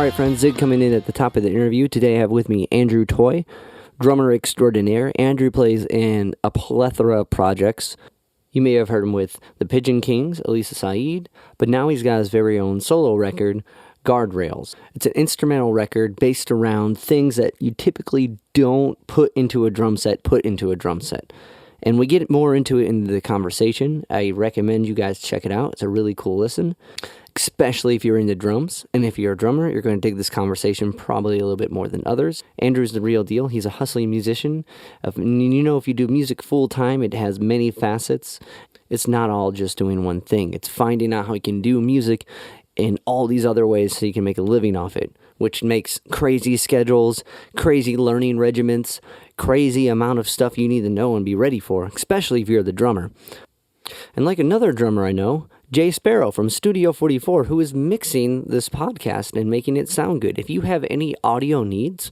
right, friends, Zig coming in at the top of the interview. Today I have with me Andrew Toy, drummer extraordinaire. Andrew plays in a plethora of projects. You may have heard him with the Pigeon Kings, Elisa Said, but now he's got his very own solo record, Guardrails. It's an instrumental record based around things that you typically don't put into a drum set, And we get more into it in the conversation. I recommend you guys check it out. It's a really cool listen, especially if you're into drums. And if you're a drummer, you're going to dig this conversation probably a little bit more than others. Andrew's the real deal. He's a hustling musician. If you do music full time, it has many facets. It's not all just doing one thing. It's finding out how you can do music in all these other ways so you can make a living off it, which makes crazy schedules, crazy learning regiments, crazy amount of stuff you need to know and be ready for, especially if you're the drummer. And like another drummer I know, Jay Sparrow from Studio 44, who is mixing this podcast and making it sound good. If you have any audio needs,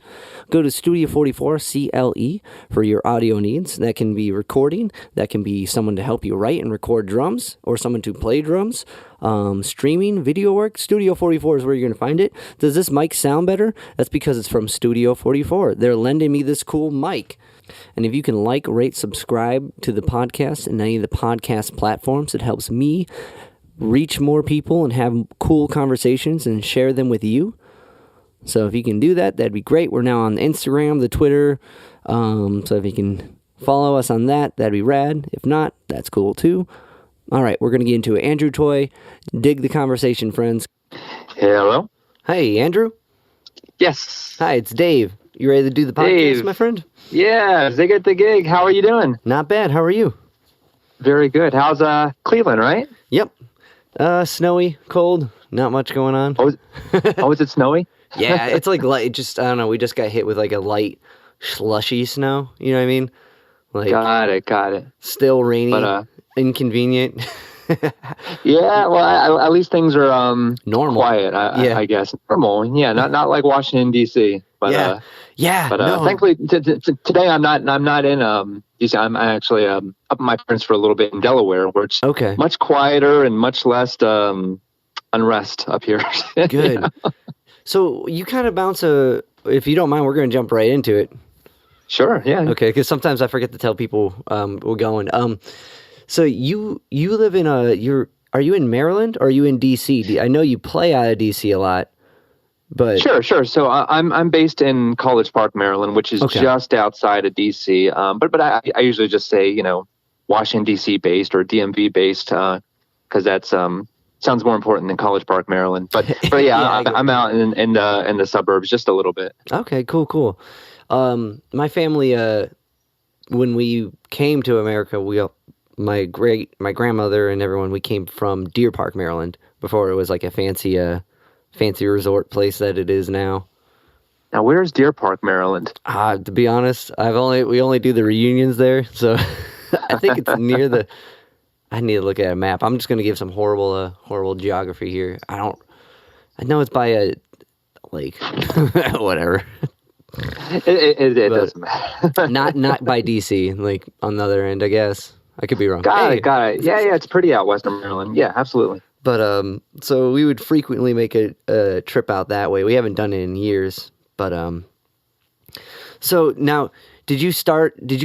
go to Studio 44 CLE for your audio needs. That can be recording, that can be someone to help you write and record drums, or someone to play drums, streaming, video work. Studio 44 is where you're going to find it. Does this mic sound better? That's because it's from Studio 44. They're lending me this cool mic. And if you can like, rate, subscribe to the podcast and any of the podcast platforms, it helps me reach more people and have cool conversations and share them with you. So if you can do that, that'd be great. We're now on Instagram, the Twitter. So if you can follow us on that, that'd be rad. If not, that's cool too. All right, we're going to get into it. Andrew Toy, dig the conversation, friends. Hello? Hey, Andrew? Yes. Hi, it's Dave. You ready to do the podcast, Dave. My friend? Yeah, Zig At The Gig. How are you doing? Not bad. How are you? Very good. How's Cleveland, right? Yep. Snowy, cold, not much going on. Is it snowy? Yeah, it's like light. Just, I don't know, we just got hit with like a light slushy snow. You know what I mean? Like, got it. Still rainy, but, inconvenient. Yeah, well, at least things are normal. Quiet, I guess. Normal, yeah, not like Washington, D.C. But, no. Thankfully, today I'm not in DC. I'm actually up with my parents for a little bit in Delaware, where it's much quieter and much less unrest up here. Good. You know? So you kind of bounce if you don't mind, we're going to jump right into it. Sure, yeah. Okay, because sometimes I forget to tell people we're going. So you live in are you in Maryland or are you in DC? I know you play out of DC a lot. But sure. So I'm based in College Park, Maryland, which is just outside of DC. But I usually just say Washington D.C. based or DMV based because that's sounds more important than College Park, Maryland. But yeah, I'm out in the suburbs just a little bit. Okay, cool. My family when we came to America, my grandmother and everyone, we came from Deer Park, Maryland, before it was like a fancy resort place that it is now. Now, where's Deer Park, Maryland? To be honest, we only do the reunions there, so I think it's near the. I need to look at a map. I'm just going to give some horrible geography here. I know it's by a lake. Whatever. It doesn't matter. not by DC, like on the other end, I guess. I could be wrong. Got it. Yeah, it's pretty out west of Maryland. Yeah, absolutely. But so we would frequently make a trip out that way. We haven't done it in years, but so now, did you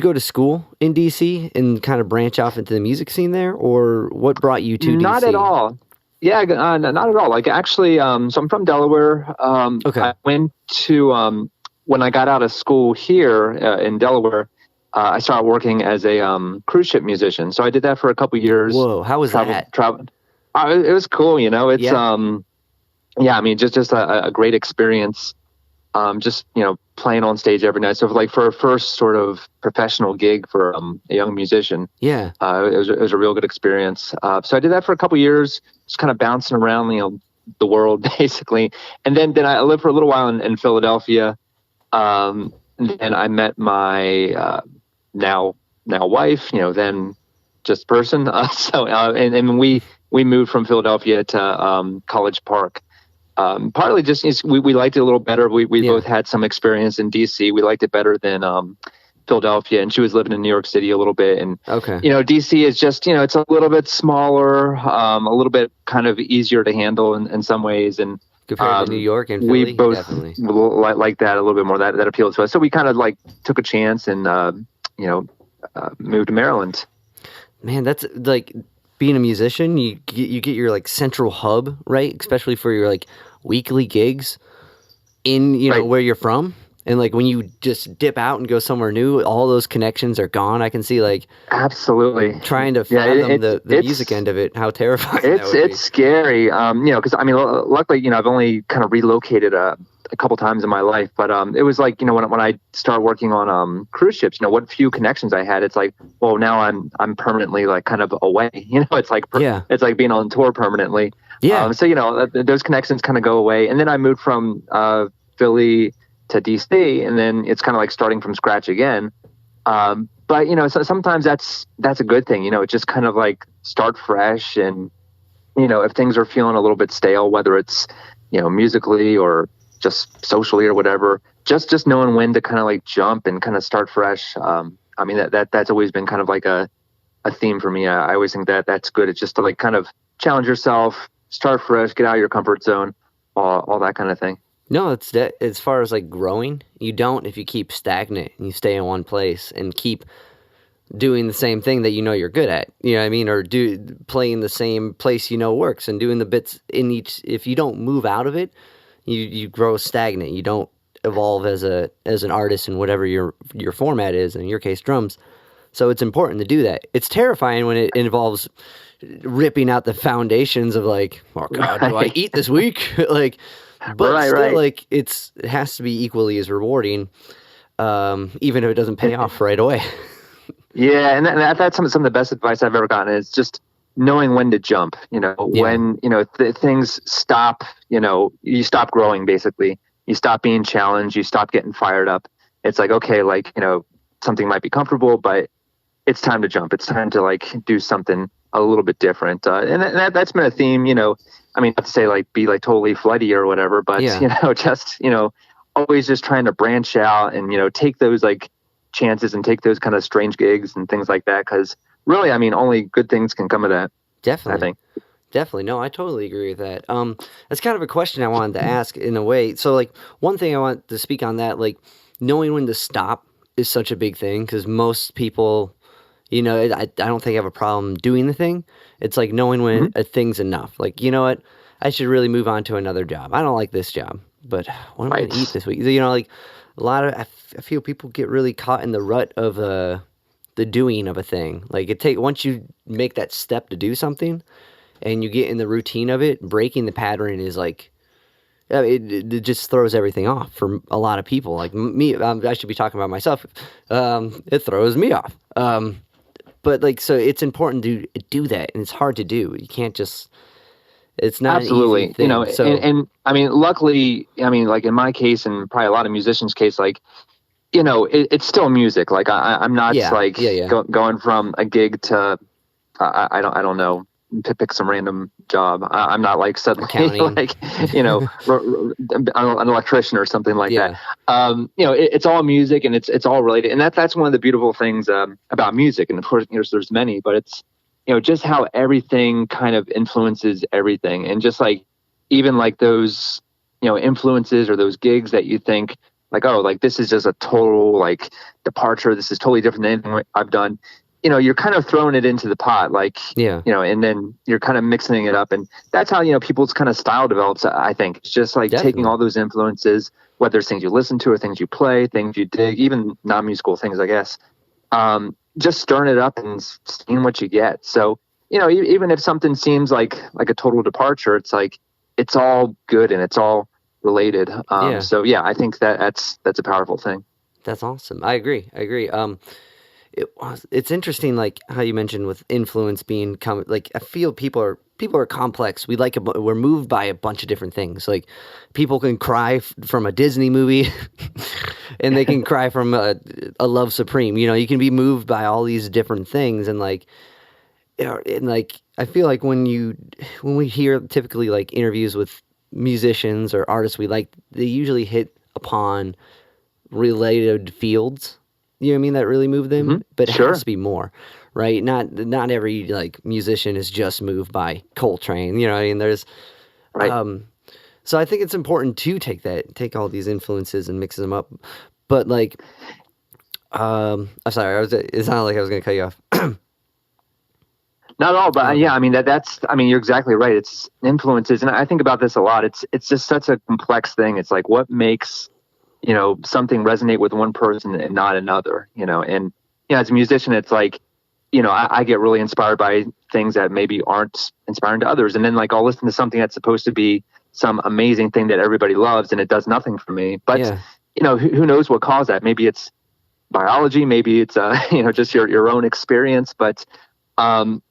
go to school in DC and kind of branch off into the music scene there, or what brought you to DC? Not at all. Yeah, not at all. Like actually, so I'm from Delaware. I went to when I got out of school here in Delaware. I started working as a cruise ship musician. So I did that for a couple years. Whoa, how was that? It was cool, It's I mean, just a great experience. Just playing on stage every night. So for a first sort of professional gig for a young musician, it was a real good experience. So I did that for a couple years, just kind of bouncing around the world basically. And then I lived for a little while in Philadelphia. And then I met my now wife, then just person. And we moved from Philadelphia to College Park. Partly just we liked it a little better. We both had some experience in DC. We liked it better than Philadelphia, and she was living in New York City a little bit. And DC is just it's a little bit smaller, a little bit kind of easier to handle in some ways. And compared to New York and we Philly? both Definitely. like that a little bit more. That appealed to us. So we kind of like took a chance and moved to Maryland. Man, that's like being a musician. You get your like central hub, right? Especially for your like weekly gigs in Right. where you're from. And like when you just dip out and go somewhere new, all those connections are gone. I can see like Absolutely trying to fathom the it's music end of it. How terrifying that would be. It's scary. Because I mean, luckily, I've only kind of relocated a couple times in my life, but it was like, when I started working on cruise ships, what few connections I had, it's like, well, now I'm permanently like kind of away. It's like it's like being on tour permanently. Yeah. So those connections kind of go away, and then I moved from Philly to DC, and then it's kind of like starting from scratch again. But so sometimes that's a good thing. Just kind of like start fresh, and if things are feeling a little bit stale, whether it's musically or just socially or whatever, just knowing when to kind of like jump and kind of start fresh. I mean that's always been kind of like a theme for me. I always think that's good. It's just to like kind of challenge yourself, start fresh, get out of your comfort zone, all that kind of thing. No, it's as far as like growing, you don't if you keep stagnant and you stay in one place and keep doing the same thing that you're good at. You know what I mean? Or playing the same place works and doing the bits in each. If you don't move out of it, you grow stagnant. You don't evolve as an artist in whatever your format is. In your case, drums. So it's important to do that. It's terrifying when it involves ripping out the foundations of like, oh God, do I eat this week? Like. But still, like it has to be equally as rewarding, even if it doesn't pay off right away. Yeah, and that's some of the best advice I've ever gotten is just knowing when to jump. When things stop. You stop growing. Basically, you stop being challenged. You stop getting fired up. It's like, okay, like something might be comfortable, but it's time to jump. It's time to like do something a little bit different. And that's been a theme. I mean, not to say like be like totally flighty or whatever, but just always just trying to branch out and take those like chances and take those kind of strange gigs and things like that. Because really, I mean, only good things can come of that. Definitely, I think. Definitely, no, I totally agree with that. That's kind of a question I wanted to ask in a way. So, like, one thing I want to speak on that, like, knowing when to stop is such a big thing because most people. I don't think I have a problem doing the thing. It's like knowing when a thing's enough. Like, you know what? I should really move on to another job. I don't like this job, but what am I going to eat this week? Like a lot of, I feel people get really caught in the rut of the doing of a thing. Like once you make that step to do something and you get in the routine of it, breaking the pattern is like, it just throws everything off for a lot of people. Like me, I should be talking about myself. It throws me off. But like, so it's important to do that, and it's hard to do. You can't just. It's not absolutely an easy thing. So, and I mean, luckily, I mean, like in my case, and probably a lot of musicians' case, like, it's still music. Like I'm not going from a gig to I don't know, to pick some random job. I'm not like suddenly like an electrician or something like that. It's all music and it's all related, and that's one of the beautiful things about music. And of course, there's many, but it's just how everything kind of influences everything, and just like even like those influences or those gigs that you think like, oh, like this is just a total like departure. This is totally different than anything I've done. You're kind of throwing it into the pot, like, and then you're kind of mixing it up. And that's how, people's kind of style develops, I think. It's just like taking all those influences, whether it's things you listen to or things you play, things you dig, even non-musical things, I guess. Just stirring it up and seeing what you get. So, even if something seems like a total departure, it's like, it's all good and it's all related. So yeah, I think that's a powerful thing. That's awesome. I agree. It's interesting, like how you mentioned with influence being like I feel people are complex. We're moved by a bunch of different things. Like people can cry from a Disney movie, and they can cry from a Love Supreme. You can be moved by all these different things, and like, and like I feel like when we hear typically like interviews with musicians or artists we like, they usually hit upon related fields. You know what I mean? That really moved them, but it has to be more, right? Not every like musician is just moved by Coltrane. You know what I mean? There's, So I think it's important to take all these influences and mix them up. But like, I'm sorry, it sounded like I was going to cut you off. Not at all, but yeah, I mean you're exactly right. It's influences, and I think about this a lot. It's just such a complex thing. It's like what makes, something resonate with one person and not another, and as a musician, it's like, I get really inspired by things that maybe aren't inspiring to others. And then like I'll listen to something that's supposed to be some amazing thing that everybody loves and it does nothing for me. But, who knows what caused that? Maybe it's biology, maybe it's, just your own experience. But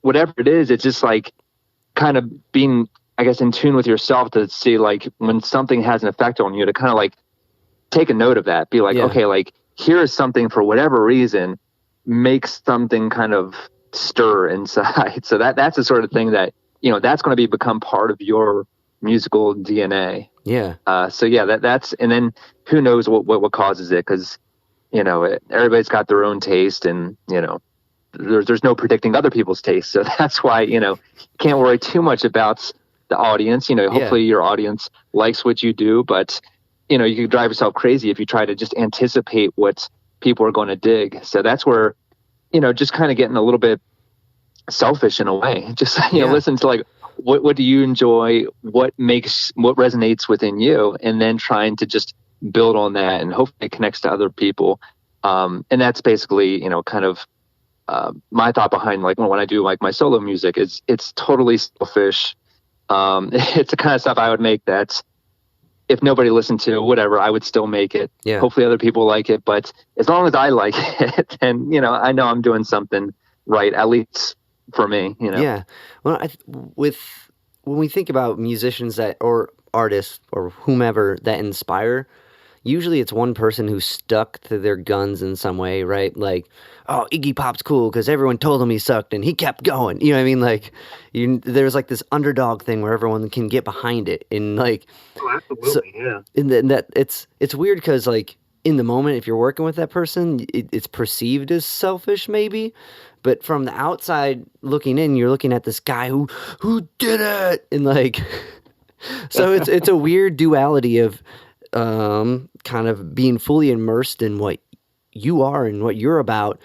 whatever it is, it's just like kind of being, I guess, in tune with yourself to see like when something has an effect on you, to kind of like take a note of that, be like, okay, like here is something for whatever reason makes something kind of stir inside. So that's the sort of thing that, that's going to become part of your musical DNA. Yeah. So yeah, that's, and then who knows what causes it? Cause everybody's got their own taste, and, there's no predicting other people's taste. So that's why, can't worry too much about the audience. Hopefully your audience likes what you do, but you can drive yourself crazy if you try to just anticipate what people are going to dig. So that's where, just kind of getting a little bit selfish in a way. Just, listen to like, what do you enjoy? What resonates within you? And then trying to just build on that, and hopefully it connects to other people. And that's basically, kind of my thought behind like when I do like my solo music is it's totally selfish. It's the kind of stuff I would make that if nobody listened to whatever, I would still make it. Yeah. Hopefully other people like it, but as long as I like it, then, I know I'm doing something right, at least for me, Yeah. Well, when we think about musicians or artists or whomever that inspire, usually it's one person who's stuck to their guns in some way, right? Like, oh, Iggy Pop's cool because everyone told him he sucked and he kept going. You know what I mean? Like, there's like this underdog thing where everyone can get behind it, and like, absolutely, yeah. And that it's weird because like in the moment, if you're working with that person, it's perceived as selfish, maybe. But from the outside looking in, you're looking at this guy who did it, and like, so it's a weird duality of kind of being fully immersed in what you are and what you're about,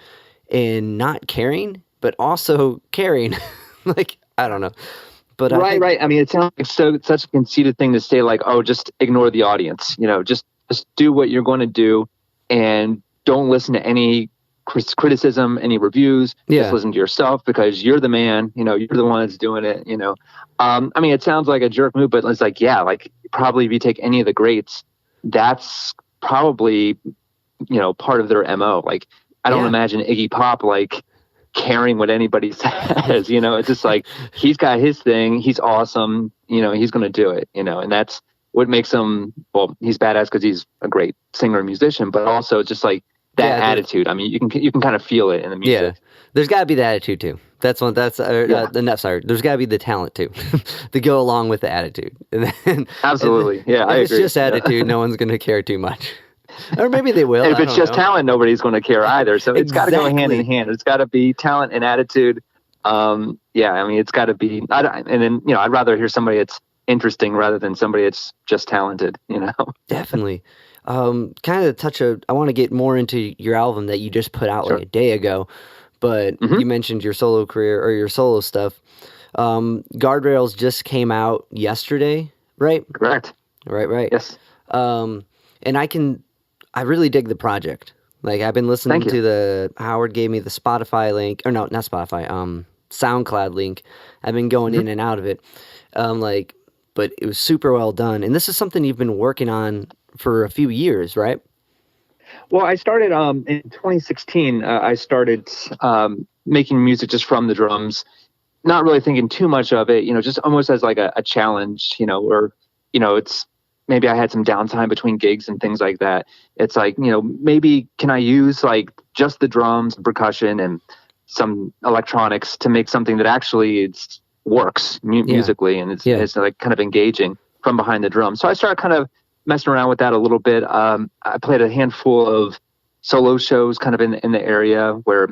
and not caring, but also caring. Like, I don't know. But right. I mean, it sounds like such a conceited thing to say, like, oh, just ignore the audience. Just do what you're going to do, and don't listen to any criticism, any reviews. Just listen to yourself, because you're the man. You're the one that's doing it. I mean, it sounds like a jerk move, but it's like, yeah, like probably if you take any of the greats, that's probably part of their MO. Like, I don't imagine Iggy Pop like caring what anybody says. It's just like he's got his thing, he's awesome, he's gonna do it, and that's what makes him, well, he's badass because he's a great singer and musician, but also just like that attitude. I mean, you can kind of feel it in the music. Yeah, there's got to be the attitude too. There's got to be the talent too to go along with the attitude. And then, absolutely, yeah. If it's just attitude, no one's going to care too much. Or maybe they will. And if it's just talent, nobody's going to care either. So it's got to go hand in hand. It's got to be talent and attitude. I mean, it's got to be. And then I'd rather hear somebody that's interesting rather than somebody that's just talented. Definitely. Kind of I want to get more into your album that you just put out like a day ago, but you mentioned your solo career or your solo stuff. Guardrails just came out yesterday, right? Correct. Right. Yes. And I really dig the project. Like, I've been listening to Howard gave me the Spotify link, or no, not Spotify, SoundCloud link. I've been going in and out of it. But it was super well done. And this is something you've been working on for a few years, right? Well, I started in 2016. I started making music just from the drums, not really thinking too much of it, just almost as like a challenge, or, it's maybe I had some downtime between gigs and things like that. It's like, maybe can I use like just the drums and percussion and some electronics to make something that actually works musically, and it's like kind of engaging from behind the drums. So I started kind of messing around with that a little bit. I played a handful of solo shows kind of in the area where,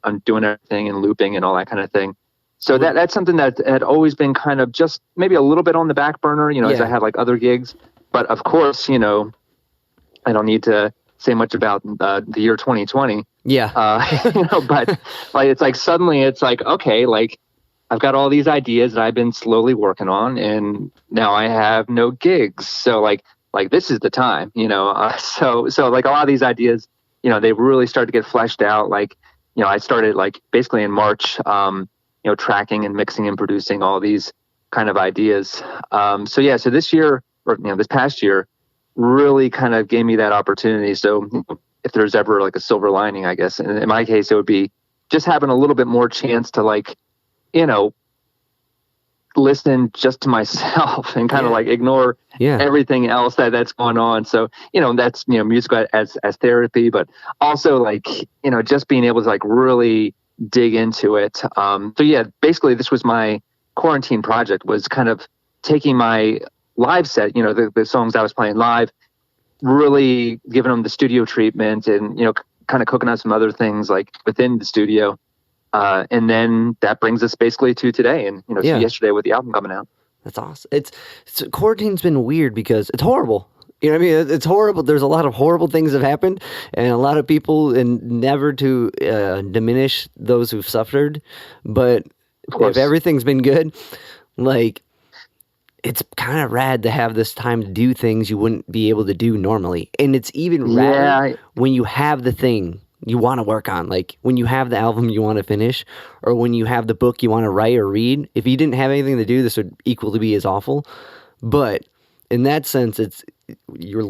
I'm doing everything and looping and all that kind of thing. So that's something that had always been kind of just maybe a little bit on the back burner, as I had like other gigs. But of course, I don't need to say much about the year 2020. Yeah. But like, it's like suddenly it's like, okay, like I've got all these ideas that I've been slowly working on, and now I have no gigs. So like this is the time, so like a lot of these ideas, they really start to get fleshed out. Like, I started like basically in March, tracking and mixing and producing all these kind of ideas. So this year, or this past year, really kind of gave me that opportunity. So if there's ever like a silver lining, I guess, and in my case, it would be just having a little bit more chance to like, listen just to myself and kind of like ignore everything else that's going on. So, that's, music as therapy, but also like, just being able to like really dig into it. So basically this was my quarantine project, was kind of taking my live set, the songs I was playing live, really giving them the studio treatment and, kind of cooking on some other things like within the studio. And then that brings us basically to today and, so yesterday with the album coming out. That's awesome. Quarantine's been weird because it's horrible. You know what I mean? It's horrible. There's a lot of horrible things have happened, and a lot of people, and never to diminish those who've suffered. But if everything's been good, like, it's kind of rad to have this time to do things you wouldn't be able to do normally. And it's even rad when you have the thing you want to work on, like when you have the album you want to finish, or when you have the book you want to write or read. If you didn't have anything to do, this would equally be as awful. But in that sense, you're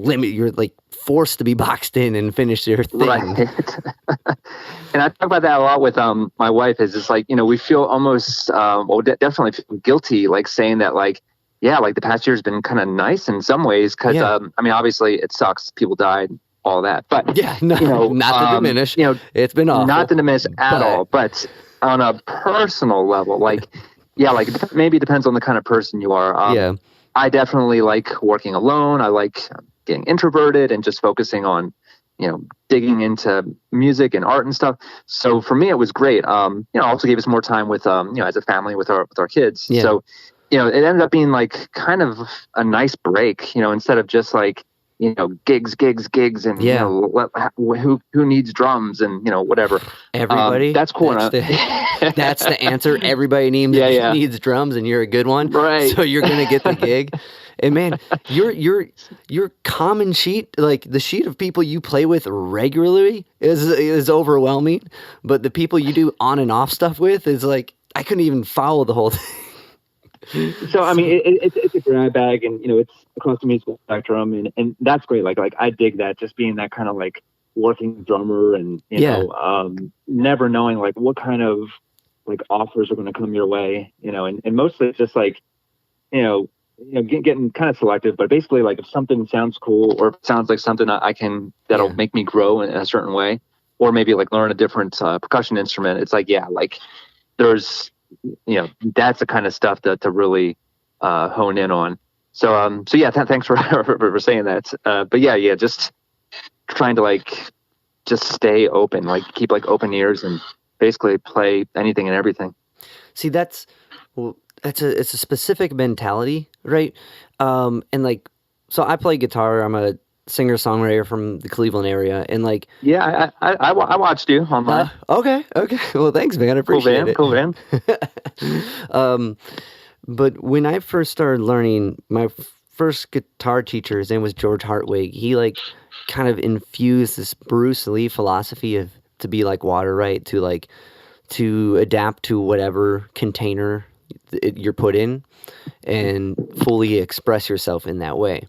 like forced to be boxed in and finish your thing. Right. And I talk about that a lot with my wife. Is just like, we feel almost definitely feel guilty, like saying that like, like the past year has been kind of nice in some ways, because I mean, obviously it sucks, people died, all that, but not to diminish, it's been awful. Not to diminish at all, but on a personal level, like maybe it depends on the kind of person you are. I definitely like working alone. I like getting introverted and just focusing on, digging into music and art and stuff. So for me, it was great. Also gave us more time with, as a family with our kids. Yeah. So, it ended up being like kind of a nice break, instead of just like, gigs, and, who needs drums and, whatever. Everybody. That's cool. That's the answer. Everybody needs drums, and you're a good one. Right. So you're going to get the gig. And man, your common sheet, like the sheet of people you play with regularly is overwhelming. But the people you do on and off stuff with is like, I couldn't even follow the whole thing. So I mean, it's a grab bag, and it's across the musical spectrum, and that's great. Like I dig that, just being that kind of like working drummer, and never knowing like what kind of like offers are going to come your way, and mostly it's just like getting kind of selective, but basically like if something sounds cool or sounds like something that'll make me grow in a certain way, or maybe like learn a different percussion instrument. It's like like there's that's the kind of stuff to really hone in on. So thanks for saying that. But just trying to like just stay open, like keep like open ears and basically play anything and everything. See, it's a specific mentality, right? And like, so I play guitar. I'm a singer-songwriter from the Cleveland area, and like, I watched you online. Okay, well, thanks, man. I appreciate it. Cool man. But when I first started learning, my first guitar teacher, his name was George Hartwig. He like kind of infused this Bruce Lee philosophy of to be like water, right? To adapt to whatever container you're put in and fully express yourself in that way.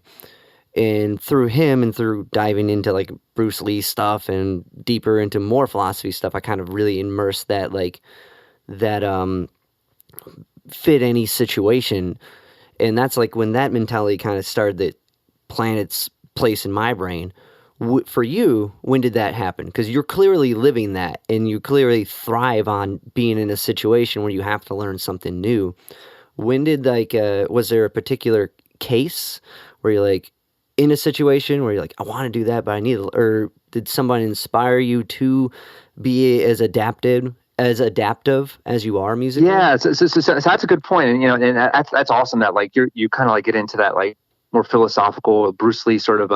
And through him and through diving into like Bruce Lee stuff and deeper into more philosophy stuff, I kind of really immersed that fit any situation. And that's like when that mentality kind of started to plant its place in my brain. For you, when did that happen? Because you're clearly living that, and you clearly thrive on being in a situation where you have to learn something new. When did was there a particular case where you're like, in a situation where you're like, I want to do that, but I need, or did somebody inspire you to be as adapted as adaptive as you are musically? Yeah, so that's a good point, and and that's awesome that like you kind of like get into that like more philosophical Bruce Lee sort of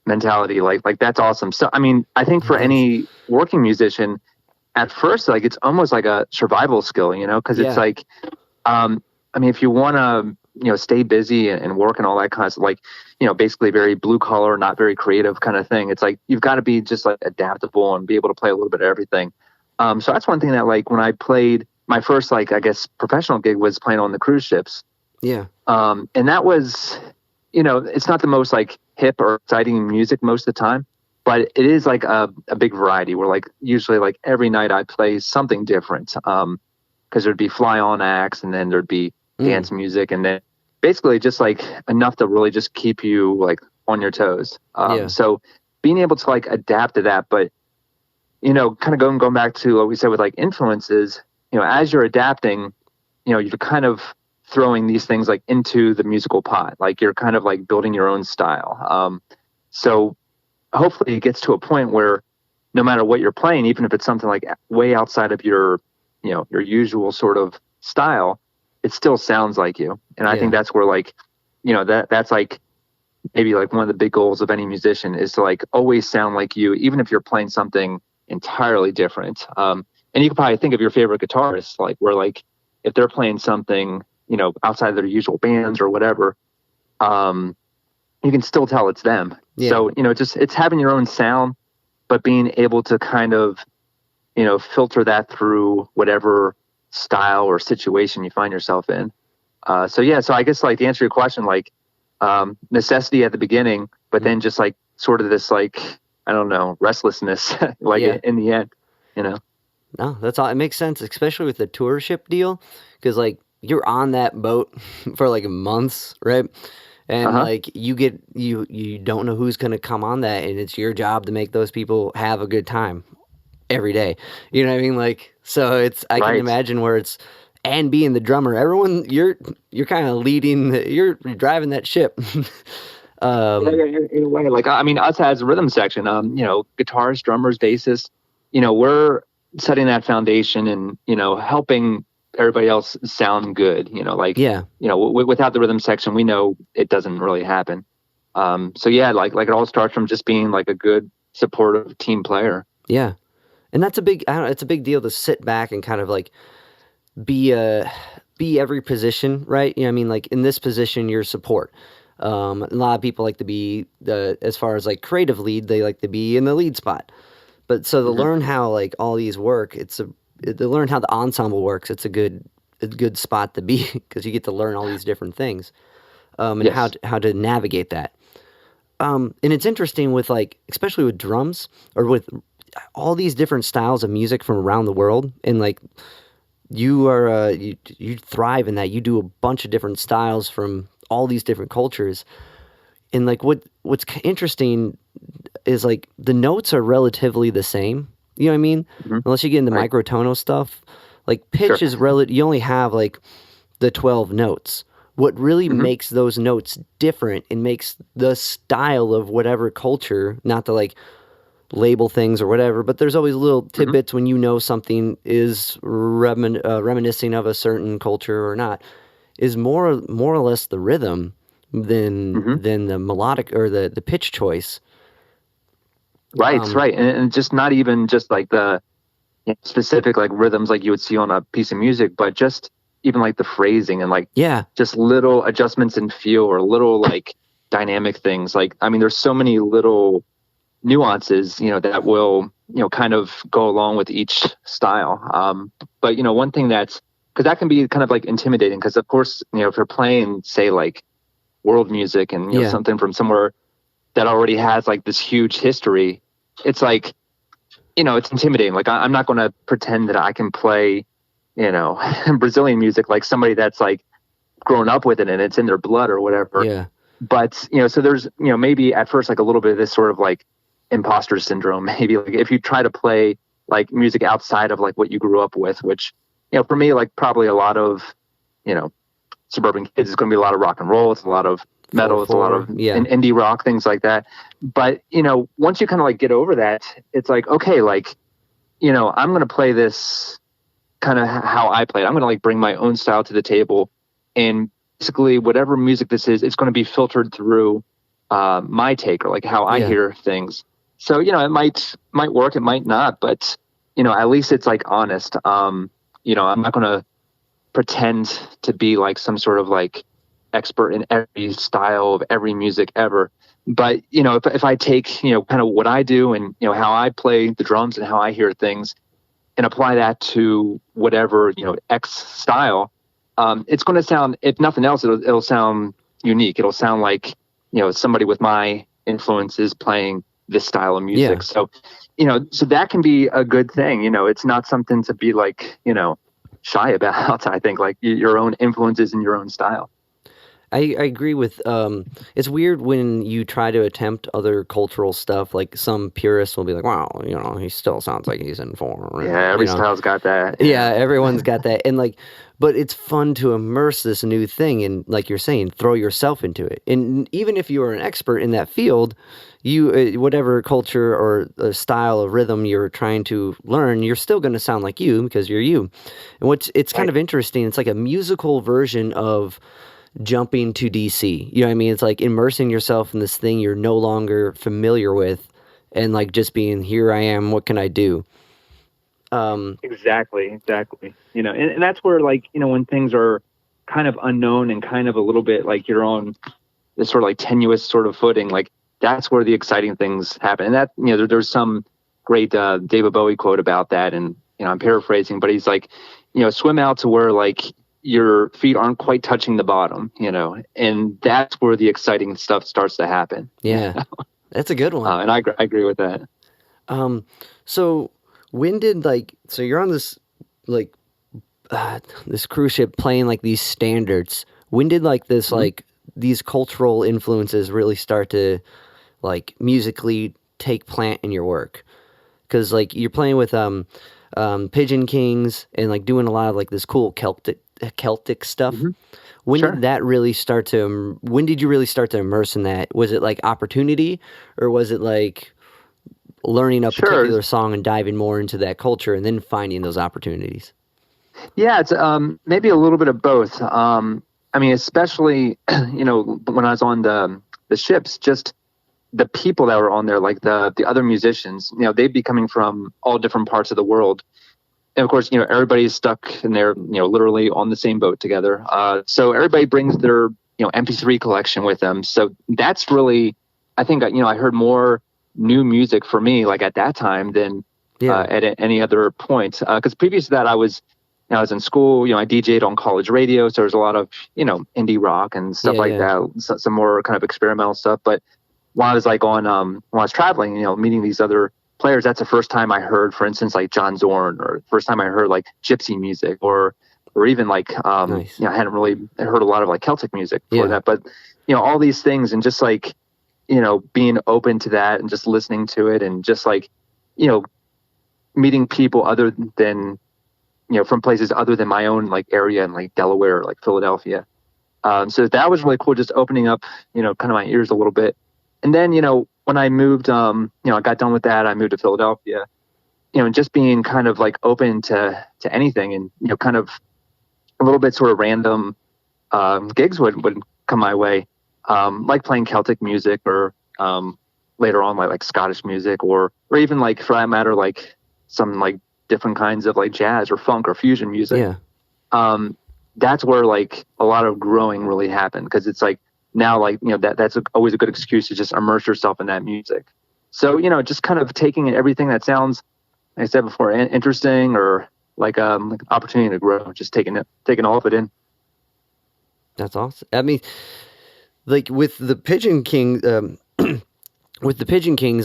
mentality, like that's awesome. So I mean, I think for any working musician, at first like it's almost like a survival skill, because it's like, I mean, if you want to stay busy and work and all that kind of like basically very blue collar, not very creative kind of thing. It's like you've got to be just like adaptable and be able to play a little bit of everything. So that's one thing that like when I played my first like I guess professional gig was playing on the cruise ships. Yeah. And that was, it's not the most like hip or exciting music most of the time, but it is like a big variety where like usually like every night I play something different. Because there'd be fly on acts and then there'd be dance music and then basically just like enough to really just keep you like on your toes. So being able to like adapt to that, but kind of going back to what we said with like influences, as you're adapting, you're kind of throwing these things like into the musical pot, like you're kind of like building your own style. So hopefully it gets to a point where no matter what you're playing, even if it's something like way outside of your usual sort of style, it still sounds like you. And I think that's where like, that's like maybe like one of the big goals of any musician is to like always sound like you, even if you're playing something entirely different. And you can probably think of your favorite guitarist, like where like if they're playing something, outside of their usual bands or whatever, you can still tell it's them. So, just it's having your own sound, but being able to kind of, filter that through whatever style or situation you find yourself in. So I guess like to answer your question, like necessity at the beginning, but then just like sort of this like, I don't know, restlessness, like in the end, No, that's all. It makes sense, especially with the tour ship deal, because like you're on that boat for like months, right? And like you don't know who's going to come on that, and it's your job to make those people have a good time every day. You know what I mean? Like, so it's, I can imagine where it's, and being the drummer, everyone, you're kind of leading, you're driving that ship. In a way, like, I mean, us as a rhythm section, guitarists, drummers, bassists, we're setting that foundation and, helping everybody else sound good, without the rhythm section, we know it doesn't really happen. Like it all starts from just being like a good supportive team player. Yeah. And that's it's a big deal to sit back and kind of like be every position, right? I mean, like in this position, you're support. A lot of people like to be as far as like creative lead, they like to be in the lead spot. But so to learn how like all these work, to learn how the ensemble works, it's a good spot to be because you get to learn all these different things, and how to navigate that. And it's interesting with like, especially with drums or with all these different styles of music from around the world, and like you are you thrive in that. You do a bunch of different styles from all these different cultures, and like what's interesting is like the notes are relatively the same. You know what I mean? Unless you get into microtonal stuff, like pitch is you only have like the 12 notes. What really makes those notes different and makes the style of whatever culture, not to like label things or whatever, but there's always little tidbits when something is reminiscing of a certain culture or not, is more or less the rhythm than the melodic or the pitch choice. Right. And just not even just like the specific like rhythms like you would see on a piece of music, but just even like the phrasing and like just little adjustments in feel or little like dynamic things. Like, I mean, there's so many little nuances, that will, kind of go along with each style. But, one thing because that can be kind of like intimidating because of course, if you're playing say like world music and something from somewhere that already has like this huge history, it's like, it's intimidating. Like I'm not going to pretend that I can play, Brazilian music like somebody that's like grown up with it and it's in their blood or whatever. Yeah. But, so there's, maybe at first like a little bit of this sort of like imposter syndrome, maybe like if you try to play like music outside of like what you grew up with, which, for me, like probably a lot of, suburban kids, it's going to be a lot of rock and roll. It's a lot of metal. It's a lot of indie rock, things like that. But, once you kind of like get over that, it's like, okay, like, I'm going to play this kind of how I play it. I'm going to like bring my own style to the table, and basically whatever music this is, it's going to be filtered through my take, or like how I hear things. So, it might work, it might not, but at least it's like honest. I'm not going to pretend to be like some sort of like expert in every style of every music ever. But, if I take, kind of what I do and, how I play the drums and how I hear things and apply that to whatever, X style, it's going to sound, if nothing else, it'll sound unique. It'll sound like, somebody with my influences playing this style of music. Yeah. So, so that can be a good thing. It's not something to be like, shy about. I think like your own influences and your own style. I agree with, it's weird when you try to attempt other cultural stuff, like some purists will be like, wow, he still sounds like he's in form. Yeah, every style's got that. Yeah, everyone's got that. And like, but it's fun to immerse this new thing and like you're saying, throw yourself into it. And even if you are an expert in that field, you, whatever culture or style of rhythm you're trying to learn, you're still going to sound like you because you're you. And it's kind of interesting. It's like a musical version of jumping to DC. You know what I mean? It's like immersing yourself in this thing you're no longer familiar with and like just being, here I am, what can I do? Exactly. And that's where like, when things are kind of unknown and kind of a little bit like you're on this sort of like tenuous sort of footing, like that's where the exciting things happen. And that, there's some great David Bowie quote about that. And, I'm paraphrasing, but he's like, swim out to where like your feet aren't quite touching the bottom, and that's where the exciting stuff starts to happen. Yeah, that's a good one. And I agree with that. So when did so you're on this this cruise ship playing like these standards. When did like this like these cultural influences really start to like musically take plant in your work? Because like you're playing with Pigeon Kings and like doing a lot of like this cool Celtic stuff. When did that really start to? When did you really start to immerse in that? Was it like opportunity, or was it like learning a particular song and diving more into that culture and then finding those opportunities? Yeah, it's maybe a little bit of both. I mean, especially when I was on the ships, just the people that were on there, like the other musicians, they'd be coming from all different parts of the world. And of course, everybody's stuck in there, literally on the same boat together. So everybody brings their, MP3 collection with them. So that's really, I think, I heard more new music for me, like at that time than at any other point. Because previous to that, I was in school, I DJ'd on college radio. So there's a lot of, indie rock and stuff that, some more kind of experimental stuff. But while I was like when I was traveling, meeting these other players, that's the first time I heard, for instance, like John Zorn, or first time I heard like gypsy music, or even like I hadn't really heard a lot of like Celtic music before that, but all these things, and just like being open to that and just listening to it, and just like meeting people other than from places other than my own like area, and like Delaware or like Philadelphia. So that was really cool, just opening up kind of my ears a little bit. And then when I moved, I got done with that. I moved to Philadelphia, and just being kind of like open to anything, and, kind of a little bit sort of random, gigs would come my way. Like playing Celtic music, or, later on, like Scottish music, or even like, for that matter, like some like different kinds of like jazz or funk or fusion music. Yeah. That's where like a lot of growing really happened. 'Cause it's like, now, like, that's always a good excuse to just immerse yourself in that music. So, just kind of taking everything that sounds, like I said before, interesting, or like opportunity to grow, just taking all of it in. That's awesome. I mean, like with the Pigeon King,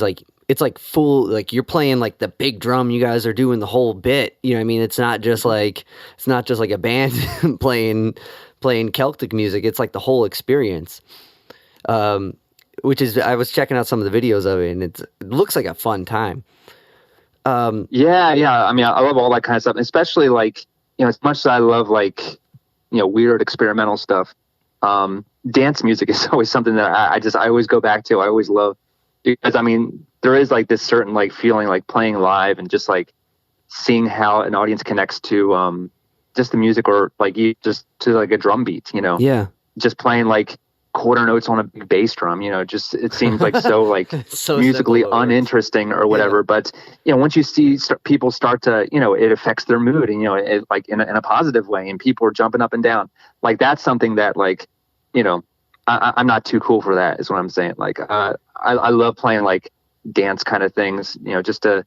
like it's like full, like you're playing like the big drum. You guys are doing the whole bit. You know what I mean? It's not just like a band playing Celtic music. It's like the whole experience. Which is, I was checking out some of the videos of it, and it looks like a fun time. Yeah. I mean, I love all that kind of stuff, especially like, as much as I love like, weird experimental stuff. Dance music is always something that I always go back to. I always love, because I mean, there is like this certain like feeling like playing live, and just like, seeing how an audience connects to just the music, or like just to like a drum beat, Yeah. just playing like quarter notes on a big bass drum, just it seems like so like so musically uninteresting or whatever. But once you see people start to, it affects their mood, and it, like in a positive way, and people are jumping up and down, like that's something that like I'm not too cool for that, is what I'm saying. Like I love playing like dance kind of things, just to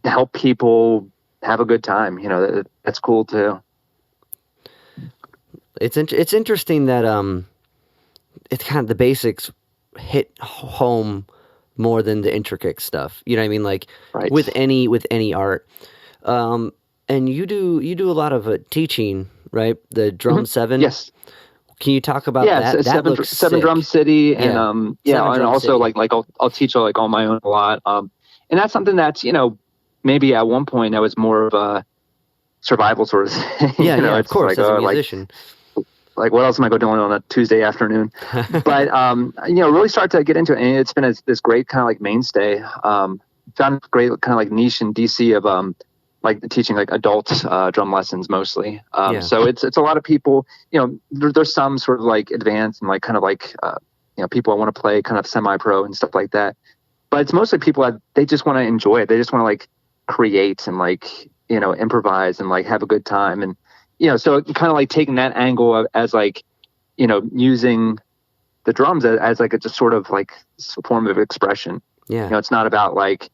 help people have a good time. That's cool too. It's interesting that it's kind of the basics hit home more than the intricate stuff. You know what I mean? Like right. with any art. And you do a lot of teaching, right? The Drum 7. Yes. Can you talk about that? That looks Seven sick. Drum City, and and also City. like I'll teach like on my own a lot. And that's something that's maybe at one point I was more of a survival sort of thing. Yeah, of it's course, like, as a musician. Like what else am I going to do on a Tuesday afternoon? But really start to get into it, and it's been this great kind of like mainstay. Found a great kind of like niche in DC of like teaching like adult drum lessons mostly. So it's a lot of people. There's some sort of like advanced and like kind of like people I want to play kind of semi-pro and stuff like that. But it's mostly people that they just want to enjoy it. They just want to like create and like improvise and like have a good time. And so kind of like taking that angle as like, using the drums as like a just sort of like form of expression. Yeah. It's not about like,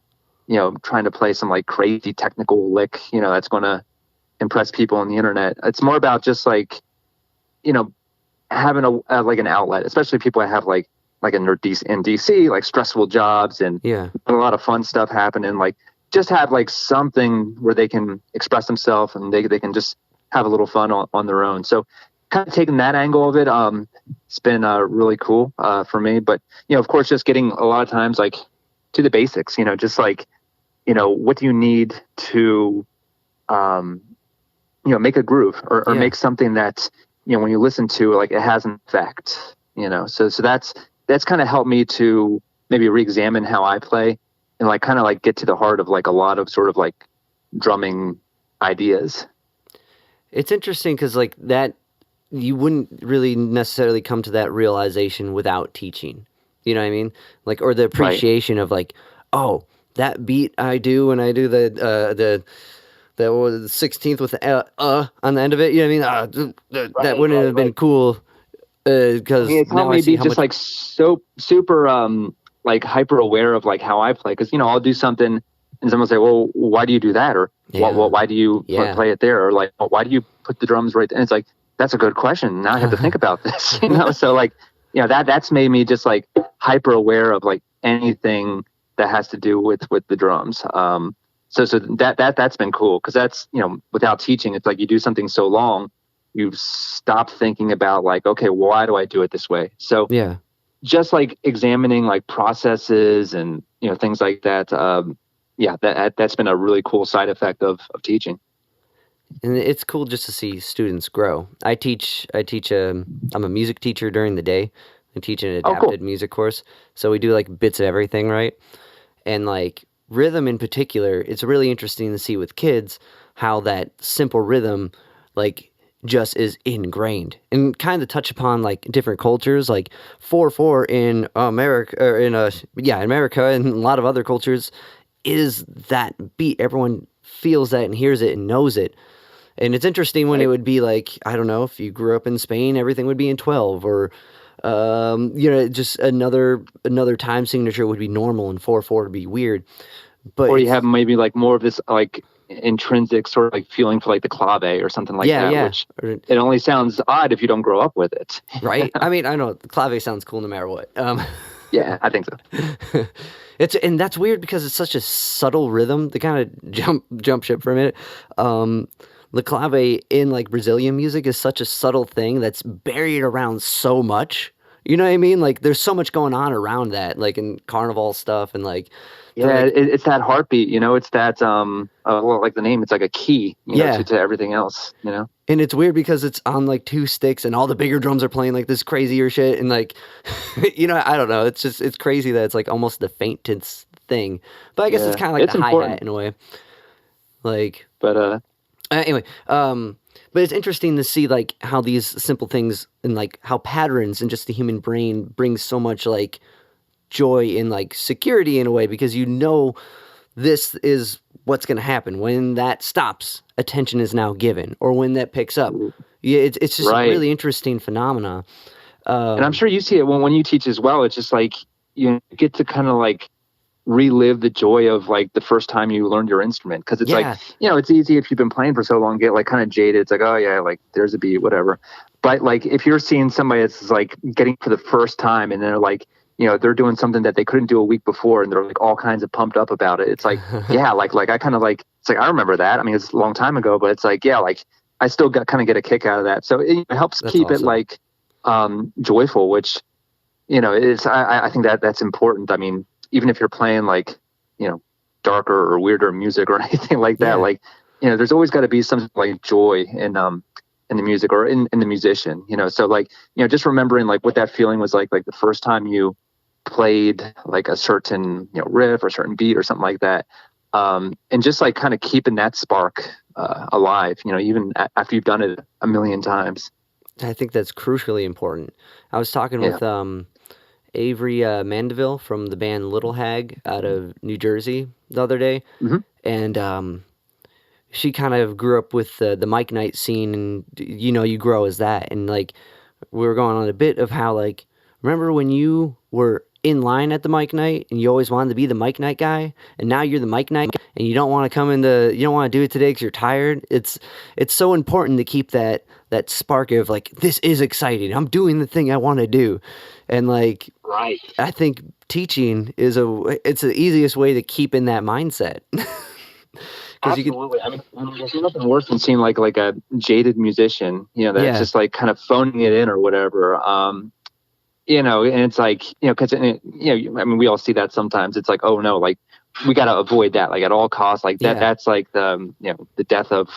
trying to play some like crazy technical lick, that's going to impress people on the internet. It's more about just like, having like an outlet, especially people that have like in DC, like stressful jobs and a lot of fun stuff happening. Like just have like something where they can express themselves and they can just have a little fun on their own. So kind of taking that angle of it, it's been really cool for me. But, of course, just getting a lot of times like to the basics, just like, what do you need to, make a groove or make something that, when you listen to, like it has an effect, so that's kind of helped me to maybe re-examine how I play and like kind of like get to the heart of like a lot of sort of like drumming ideas. It's interesting because like that, you wouldn't really necessarily come to that realization without teaching. You know what I mean? Like, or the appreciation of like, oh, that beat I do when I do the 16th with the on the end of it. You know what I mean? That wouldn't have been cool because it's helped me be just like so super like hyper aware of like how I play, because I'll do something and someone will say, well, why do you do that? Or why do you play it there? Or like, why do you put the drums right there? And it's like, that's a good question. Now I have to think about this, So like, that's made me just like hyper aware of like anything that has to do with the drums. So that's been cool, because that's, without teaching, it's like you do something so long, you stop thinking about like, okay, why do I do it this way? So just like examining like processes and, things like that. That's been a really cool side effect of teaching. And it's cool just to see students grow. I'm a music teacher during the day. I teach an adapted music course. So we do like bits of everything, right? And like rhythm in particular, it's really interesting to see with kids how that simple rhythm like just is ingrained, and kind of touch upon like different cultures, like 4/4 in America, or in America and a lot of other cultures is that beat. Everyone feels that and hears it and knows it. And it's interesting when it would be like, I don't know, if you grew up in Spain, everything would be in 12, or just another time signature would be normal and 4/4 would be weird. But or you have maybe like more of this like intrinsic sort of like feeling for like the clave or something like that, which it only sounds odd if you don't grow up with it. Right? I mean, I know the clave sounds cool no matter what. Yeah, I think so. And that's weird because it's such a subtle rhythm. To kind of jump ship for a minute. The clave in like Brazilian music is such a subtle thing that's buried around so much. You know what I mean? Like there's so much going on around that, like in carnival stuff and like. It's that heartbeat, it's that, like the name, it's like a key, to everything else, And it's weird because it's on like 2 sticks and all the bigger drums are playing like this crazier shit. And like, I don't know. It's crazy that it's like almost the faintest thing. But I guess it's kind of like the hi-hat in a way. Like, but anyway, but it's interesting to see like how these simple things and like how patterns in just the human brain brings so much like joy and like security in a way, because this is what's going to happen when that stops. Attention is now given, or when that picks up. Yeah, it's just a really interesting phenomena. And I'm sure you see it when you teach as well. It's just like you get to kind of like relive the joy of like the first time you learned your instrument, because it's like, it's easy if you've been playing for so long, get like kind of jaded. It's like, oh yeah, like there's a beat, whatever. But like if you're seeing somebody that's like getting for the first time, and they're like, they're doing something that they couldn't do a week before, and they're like all kinds of pumped up about it. It's like, yeah, like I kind of like, it's like, I remember that. I mean, it's a long time ago, but it's like, yeah, like I still kind of get a kick out of that. So it helps keep it like joyful, which, I think that's important. I mean, even if you're playing like, darker or weirder music or anything like that, like, there's always got to be some like joy in the music or in the musician, so like, just remembering like what that feeling was like the first time you played like a certain, riff or certain beat or something like that. And just like kind of keeping that spark alive, even after you've done it a million times. I think that's crucially important. I was talking with Avery Mandeville from the band Little Hag out of New Jersey the other day, and she kind of grew up with the Mike Night scene, and you grow as that, and like we were going on a bit of how like, remember when you were in line at the Mike Night and you always wanted to be the Mike Night guy, and now you're the Mike Night guy, and you don't want to do it today because you're tired. It's so important to keep that spark of like, this is exciting, I'm doing the thing I want to do. And like, I think teaching it's the easiest way to keep in that mindset. Absolutely. I mean, there's nothing worse than seeing like a jaded musician, that's just like kind of phoning it in or whatever. And it's like, because I mean, we all see that sometimes. It's like, oh no, like we got to avoid that, like at all costs. Like that's like the death of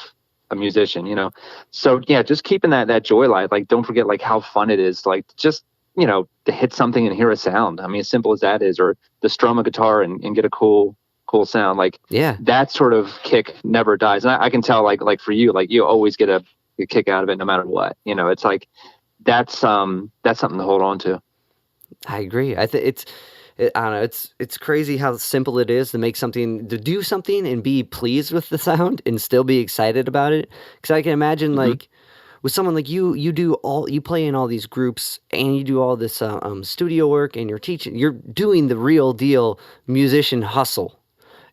a musician. So yeah, just keeping that joy alive. Like, don't forget like how fun it is, like just to hit something and hear a sound. I mean, as simple as that is, or to strum a guitar and get a cool sound. Like, that sort of kick never dies. And I can tell like for you, like you always get a kick out of it no matter what. It's like that's something to hold on to. I agree. I think I don't know. It's crazy how simple it is to do something and be pleased with the sound and still be excited about it. Because I can imagine like with someone like you play in all these groups and you do all this studio work, and you're doing the real deal musician hustle.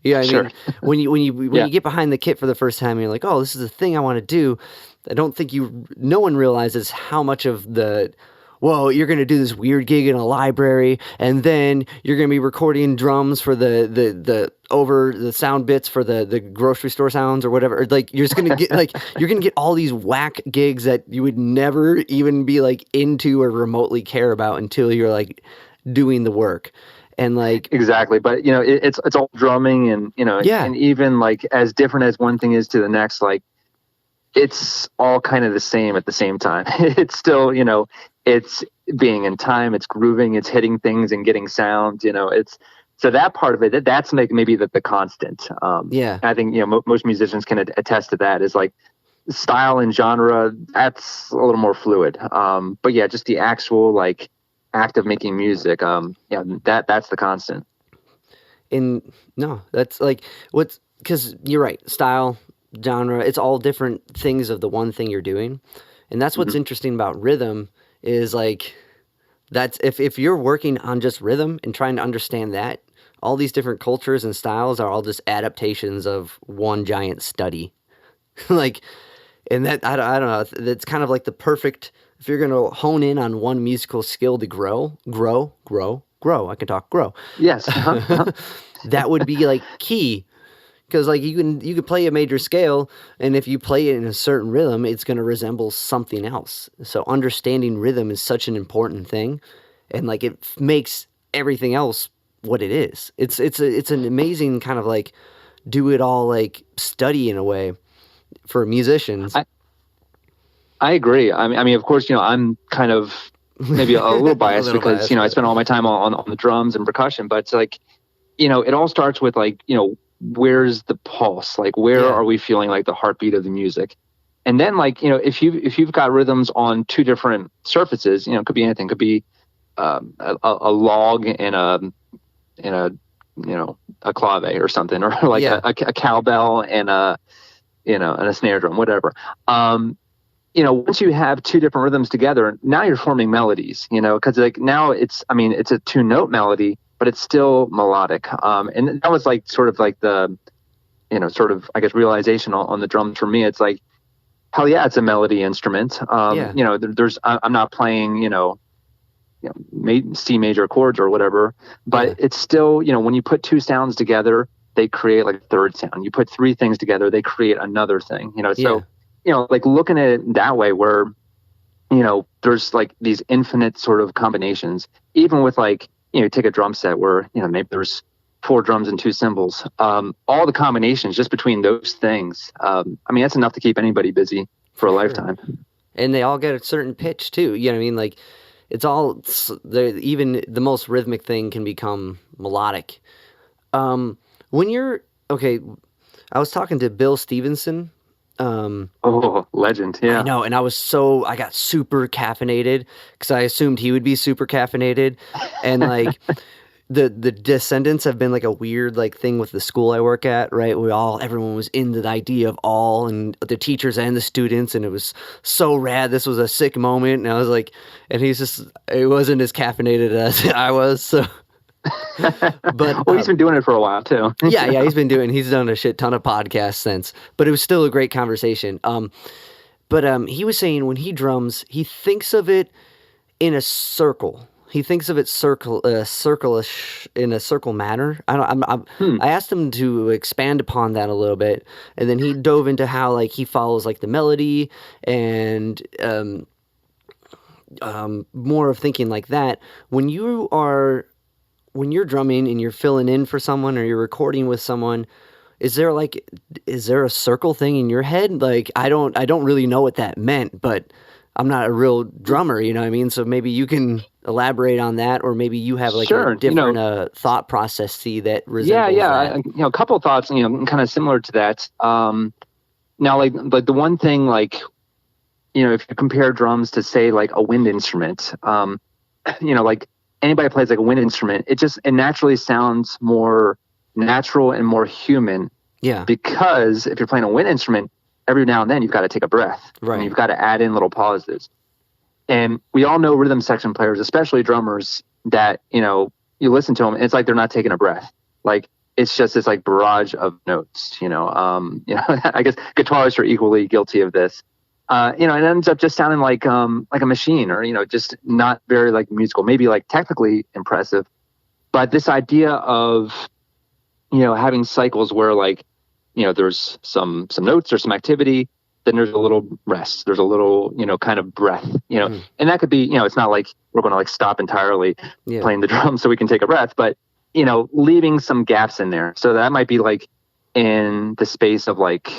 Yeah, I mean, when you get behind the kit for the first time, you're like, oh, this is the thing I want to do. I don't think no one realizes how much of you're going to do this weird gig in a library, and then you're going to be recording drums for the over the sound bits for the grocery store sounds or whatever. Like, you're just going to get you're going to get all these whack gigs that you would never even be like into or remotely care about until you're like doing the work. And like, exactly. But it's all drumming, and and even like as different as one thing is to the next, like it's all kind of the same at the same time. It's still, it's being in time, it's grooving, it's hitting things and getting sounds, it's, so that part of it, that's maybe the constant. I think, most musicians can attest to that, is like style and genre, that's a little more fluid. But yeah, just the actual like act of making music, that's the constant. And no, that's like because you're right, style, genre, it's all different things of the one thing you're doing. And that's what's interesting about rhythm is like, that's if you're working on just rhythm and trying to understand that, all these different cultures and styles are all just adaptations of one giant study. Like, and that, I don't know, that's kind of like the perfect, if you're going to hone in on one musical skill to grow. I can talk grow. Yes. That would be like key. Because like you can play a major scale, and if you play it in a certain rhythm, it's going to resemble something else. So understanding rhythm is such an important thing, and like it makes everything else what it is. It's an amazing kind of like do it all like study in a way for musicians. I agree. I mean, of course, I'm kind of maybe a little biased because I spend all my time on the drums and percussion, but it's like, it all starts with like, where's the pulse? Like, where are we feeling like the heartbeat of the music? And then, like, you know, if you've got rhythms on two different surfaces, you know, it could be anything. It could be a log and a you know, a clave or something, or like a cowbell and a, you know, and a snare drum, whatever. You know, once you have two different rhythms together, now you're forming melodies, you know, because like now it's a 2-note melody, but it's still melodic. And that was like sort of like the, you know, sort of, I guess, realization on the drums for me. It's like, hell yeah, it's a melody instrument. You know, I'm not playing, you know, C major chords or whatever, but it's still, you know, when you put two sounds together, they create like a third sound. You put three things together, they create another thing, you know. So, you know, like looking at it that way, where, you know, there's like these infinite sort of combinations, even with like, you know, take a drum set where, you know, maybe there's 4 drums and 2 cymbals, all the combinations just between those things. I mean, that's enough to keep anybody busy for a lifetime. And they all get a certain pitch too. You know what I mean? Like, it's all, even the most rhythmic thing can become melodic. When you're, okay, I was talking to Bill Stevenson. Legend, yeah. I know, and I got super caffeinated because I assumed he would be super caffeinated. And like, the Descendants have been like a weird like thing with the school I work at, right? Everyone was into the idea of all, and the teachers and the students, and it was so rad. This was a sick moment, and I was like, and it wasn't as caffeinated as I was, so. But well, he's been doing it for a while too. yeah, he's done a shit ton of podcasts since, but it was still a great conversation. But he was saying when he drums, he thinks of it in a circle. He thinks of it circle-ish in a circle manner. I asked him to expand upon that a little bit, and then he dove into how like he follows like the melody and more of thinking like that. When you're drumming and you're filling in for someone or you're recording with someone, is there a circle thing in your head? Like I don't really know what that meant, but I'm not a real drummer, you know what I mean? So maybe you can elaborate on that, or maybe you have like a different thought process that resembles that. You know, a couple of thoughts, you know, kind of similar to that. Now, like the one thing, like, you know, if you compare drums to say like a wind instrument, you know, like anybody plays like a wind instrument, it naturally sounds more natural and more human. Yeah. Because if you're playing a wind instrument, every now and then you've got to take a breath. Right. And you've got to add in little pauses. And we all know rhythm section players, especially drummers, that, you know, you listen to them and it's like they're not taking a breath. Like it's just this like barrage of notes, you know. I guess guitarists are equally guilty of this. You know, it ends up just sounding like a machine, or, you know, just not very like musical, maybe like technically impressive. But this idea of, you know, having cycles where like, you know, there's some notes or some activity, then there's a little rest, there's a little, you know, kind of breath, you know, and that could be, you know, it's not like we're going to like stop entirely playing the drum so we can take a breath, but, you know, leaving some gaps in there. So that might be like in the space of like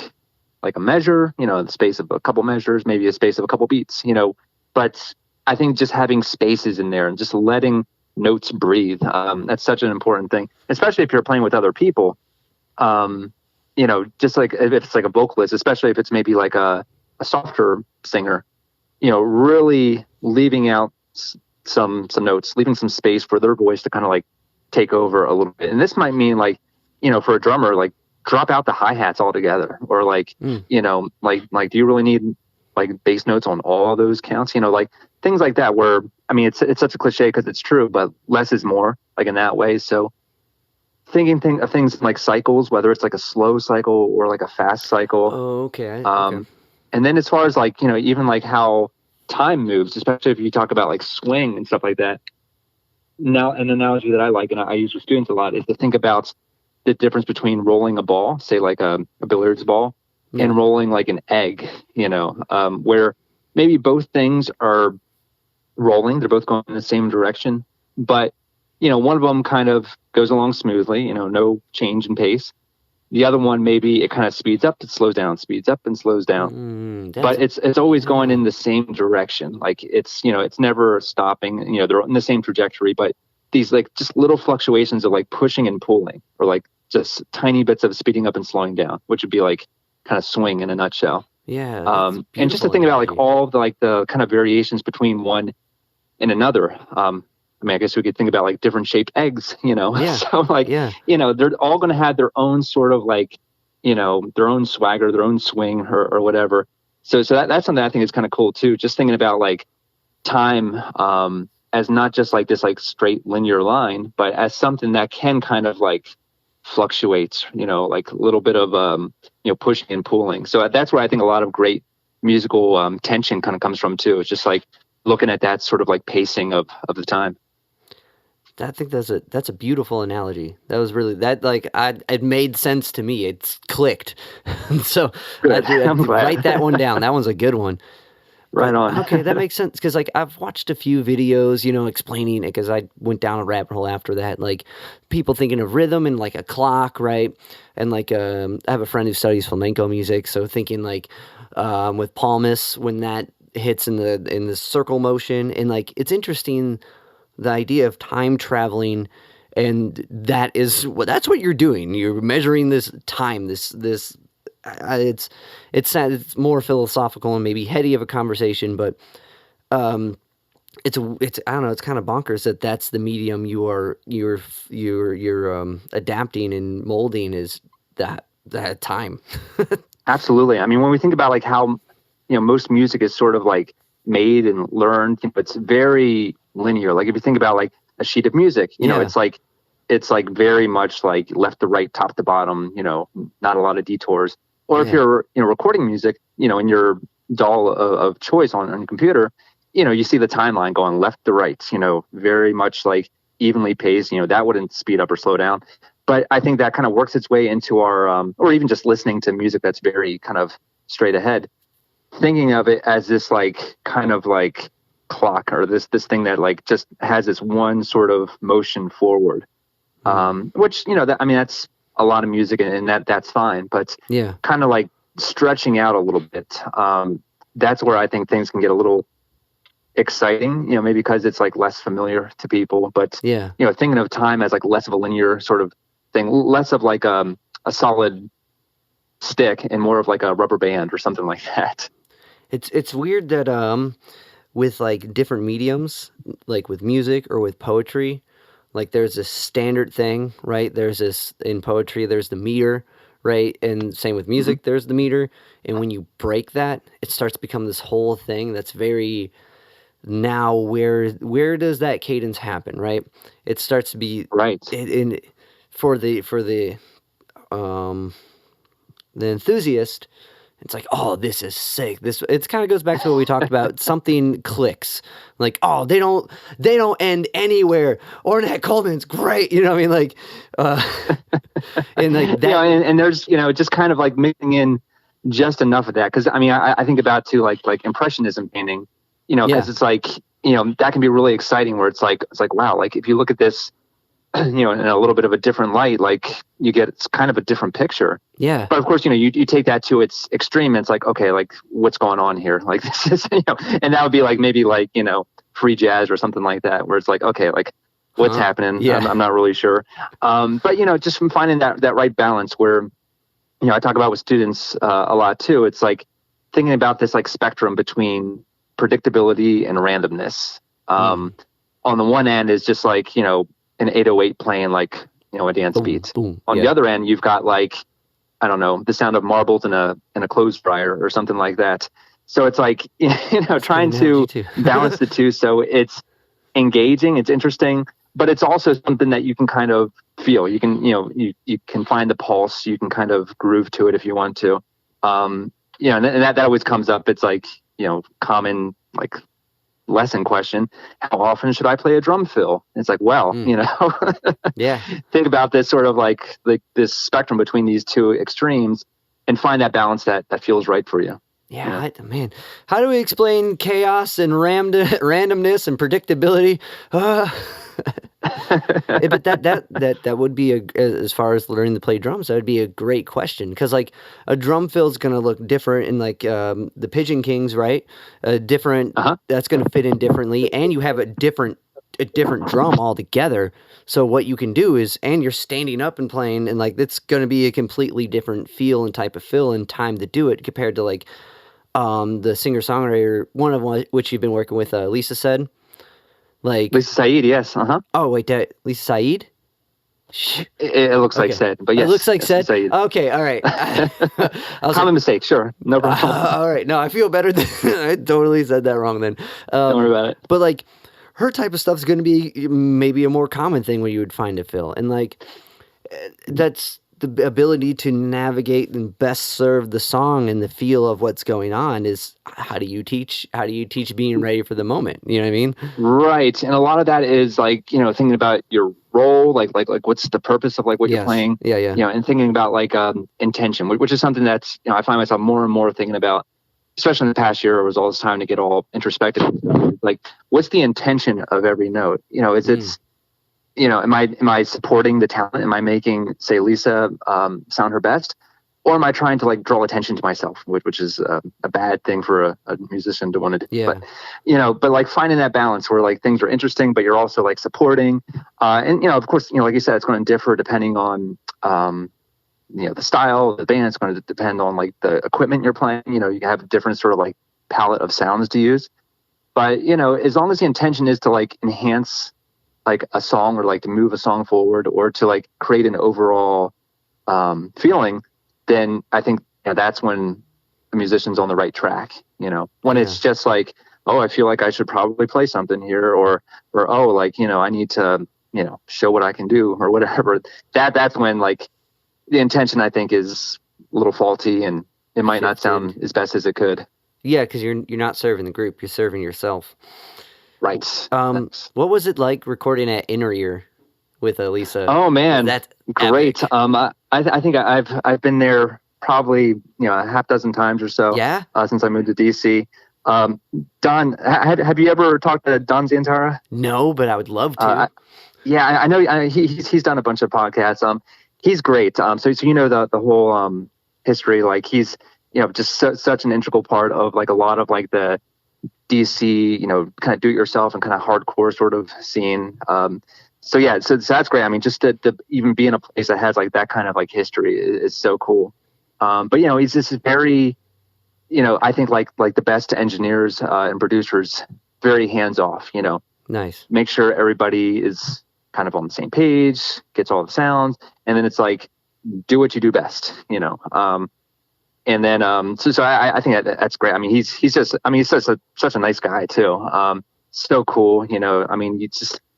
a measure, you know, the space of a couple measures, maybe a space of a couple beats, you know. But I think just having spaces in there and just letting notes breathe, that's such an important thing, especially if you're playing with other people. You know, just like if it's like a vocalist, especially if it's maybe like a softer singer, you know, really leaving out some notes, leaving some space for their voice to kind of like take over a little bit. And this might mean like, you know, for a drummer, like drop out the hi-hats altogether, or like, you know, like, do you really need like bass notes on all those counts? You know, like things like that, where, I mean, it's such a cliche because it's true, but less is more, like in that way. So thinking of things like cycles, whether it's like a slow cycle or like a fast cycle. Oh, okay. And then as far as like, you know, even like how time moves, especially if you talk about like swing and stuff like that. Now, an analogy that I like and I use with students a lot is to think about the difference between rolling a ball, say like a billiards ball, and rolling like an egg, you know, where maybe both things are rolling, they're both going in the same direction, but, you know, one of them kind of goes along smoothly, you know, no change in pace. The other one, maybe it kind of speeds up, it slows down, speeds up and slows down. But it's always going in the same direction. Like it's, you know, it's never stopping, you know, they're in the same trajectory, but these like just little fluctuations of like pushing and pulling, or like just tiny bits of speeding up and slowing down, which would be like kind of swing in a nutshell. Yeah. And just to think about like all the kind of variations between one and another. I mean, I guess we could think about like different shaped eggs, Yeah. So like, they're all going to have their own sort of like, their own swagger, their own swing or whatever. So that's something I think is kind of cool too. Just thinking about like time, as not just like this like straight linear line, but as something that can kind of like fluctuate, like a little bit of, pushing and pulling. So that's where I think a lot of great musical tension kind of comes from too. It's just like looking at that sort of like pacing of the time. I think that's a beautiful analogy. That was really it made sense to me. It's clicked. So write that one down. That one's a good one. Right on. Okay, that makes sense because like I've watched a few videos, explaining it because I went down a rabbit hole after that. Like people thinking of rhythm and like a clock, right? And like I have a friend who studies flamenco music, so thinking like with palmas when that hits in the circle motion, and like it's interesting the idea of time traveling, and that's what you're doing. You're measuring this time, it's more philosophical and maybe heady of a conversation, but it's I don't know, it's kind of bonkers that's the medium you're adapting and molding is that time. Absolutely. I mean, when we think about like how most music is sort of like made and learned, it's very linear. Like if you think about like a sheet of music, it's like very much like left to right, top to bottom, not a lot of detours. Or if you're recording music, in your DAW of choice on your computer, you see the timeline going left to right, very much like evenly paced, that wouldn't speed up or slow down. But I think that kind of works its way into our, or even just listening to music that's very kind of straight ahead, thinking of it as this like kind of like clock or this thing that like just has this one sort of motion forward, which, that's a lot of music and that's fine, but kind of like stretching out a little bit. That's where I think things can get a little exciting, maybe because it's like less familiar to people, but thinking of time as like less of a linear sort of thing, less of like a solid stick and more of like a rubber band or something like that. It's weird that with like different mediums, like with music or with poetry, like there's this standard thing, right? There's this in poetry, there's the meter, right? And same with music, there's the meter. And when you break that, it starts to become this whole thing that's very now where does that cadence happen, right? It starts to be right. For the enthusiast, it's like, oh, this is sick. It kind of goes back to what we talked about. Something clicks. Like, oh, they don't end anywhere. Ornette Coleman's great. You know what I mean? Like, and like that. And there's just kind of like mixing in just enough of that. Because I mean, I think about too like impressionism painting. Because it's like that can be really exciting. Where it's like wow, like if you look at this, in a little bit of a different light, like you get it's kind of a different picture. Yeah. But of course, you take that to its extreme. And it's like, okay, like what's going on here? Like this is, and that would be like maybe like free jazz or something like that, where it's like, okay, like what's happening? Yeah. I'm not really sure. But just from finding that right balance, where I talk about with students a lot too. It's like thinking about this like spectrum between predictability and randomness. On the one end is just like an 808 playing like a dance boom, beat. Boom. On the other end, you've got like I don't know, the sound of marbles in a clothes dryer or something like that. So it's like trying to balance the two. So it's engaging, it's interesting, but it's also something that you can kind of feel. You can you can find the pulse. You can kind of groove to it if you want to. And that always comes up. It's like common like lesson question: how often should I play a drum fill? And it's like, well, yeah. Think about this sort of like this spectrum between these two extremes, and find that balance that feels right for you. Yeah, man. How do we explain chaos and randomness and predictability? But that would be as far as learning to play drums, that would be a great question, because like a drum fill is going to look different in like the Pigeon Kings, right? That's going to fit in differently, and you have a different a different drum altogether. So what you can do is, and you're standing up and playing, and like it's going to be a completely different feel and type of fill and time to do it compared to like the singer-songwriter, one of which you've been working with, Lisa said. Like Lisa Said, yes. Oh wait, Lisa Said? It looks like said, but yes. It looks like said. Okay, all right. Common mistake, sure. No problem. All right. No, I feel better. I totally said that wrong then. Don't worry about it. But like her type of stuff is going to be maybe a more common thing where you would find a fill. And like that's the ability to navigate and best serve the song and the feel of what's going on is how do you teach being ready for the moment? You know what I mean? Right. And a lot of that is like, thinking about your role, like what's the purpose of like what you're playing? Yeah. And thinking about like intention, which is something that's, I find myself more and more thinking about, especially in the past year, it was all this time to get all introspective. Like, what's the intention of every note? It's am I supporting the talent? Am I making, say, Lisa sound her best? Or am I trying to like draw attention to myself, which is a bad thing for a musician to want to do. Yeah. But like finding that balance where like things are interesting, but you're also like supporting. And of course, like you said, it's going to differ depending on the style of the band. It's going to depend on like the equipment you're playing. You have a different sort of like palette of sounds to use. But as long as the intention is to like enhance like a song or like to move a song forward or to like create an overall feeling, then I think that's when the musician's on the right track. When it's just like, oh, I feel like I should probably play something here, or oh, like I need to show what I can do or whatever. That's when like the intention I think is a little faulty and it might not sound as best as it could. Yeah, because you're not serving the group, you're serving yourself. Right. What was it like recording at Inner Ear with Lisa? Oh man, that's great. Epic. I think I've been there probably a half dozen times or so. Yeah. Since I moved to DC. Don, have you ever talked to Don Zientara? No, but I would love to. I know he's done a bunch of podcasts. He's great. So the whole history. Like he's just such an integral part of like a lot of like the DC, kind of do it yourself and kind of hardcore sort of scene. So that's great. I mean, just to even be in a place that has like that kind of like history is so cool. But he's just very, I think like the best engineers and producers, very hands off. Nice. Make sure everybody is kind of on the same page, gets all the sounds, and then it's like do what you do best. And then, so I think that's great. I mean, he's such a nice guy too. So cool. I mean,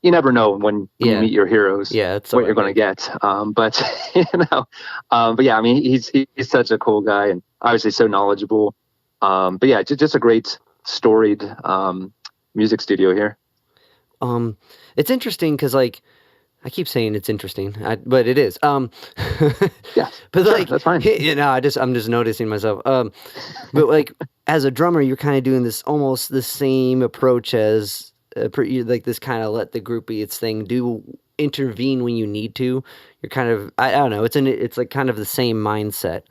you never know when you meet your heroes, what you're going to get. But yeah, I mean, he's such a cool guy and obviously so knowledgeable. But yeah, just a great storied, music studio here. It's interesting because like, I keep saying it's interesting, but it is. Yeah, but sure, like that's fine. I'm just noticing myself. But like as a drummer, you're kind of doing this almost the same approach as like this kind of let the group be its thing. Do intervene when you need to. You're kind of I don't know. It's like kind of the same mindset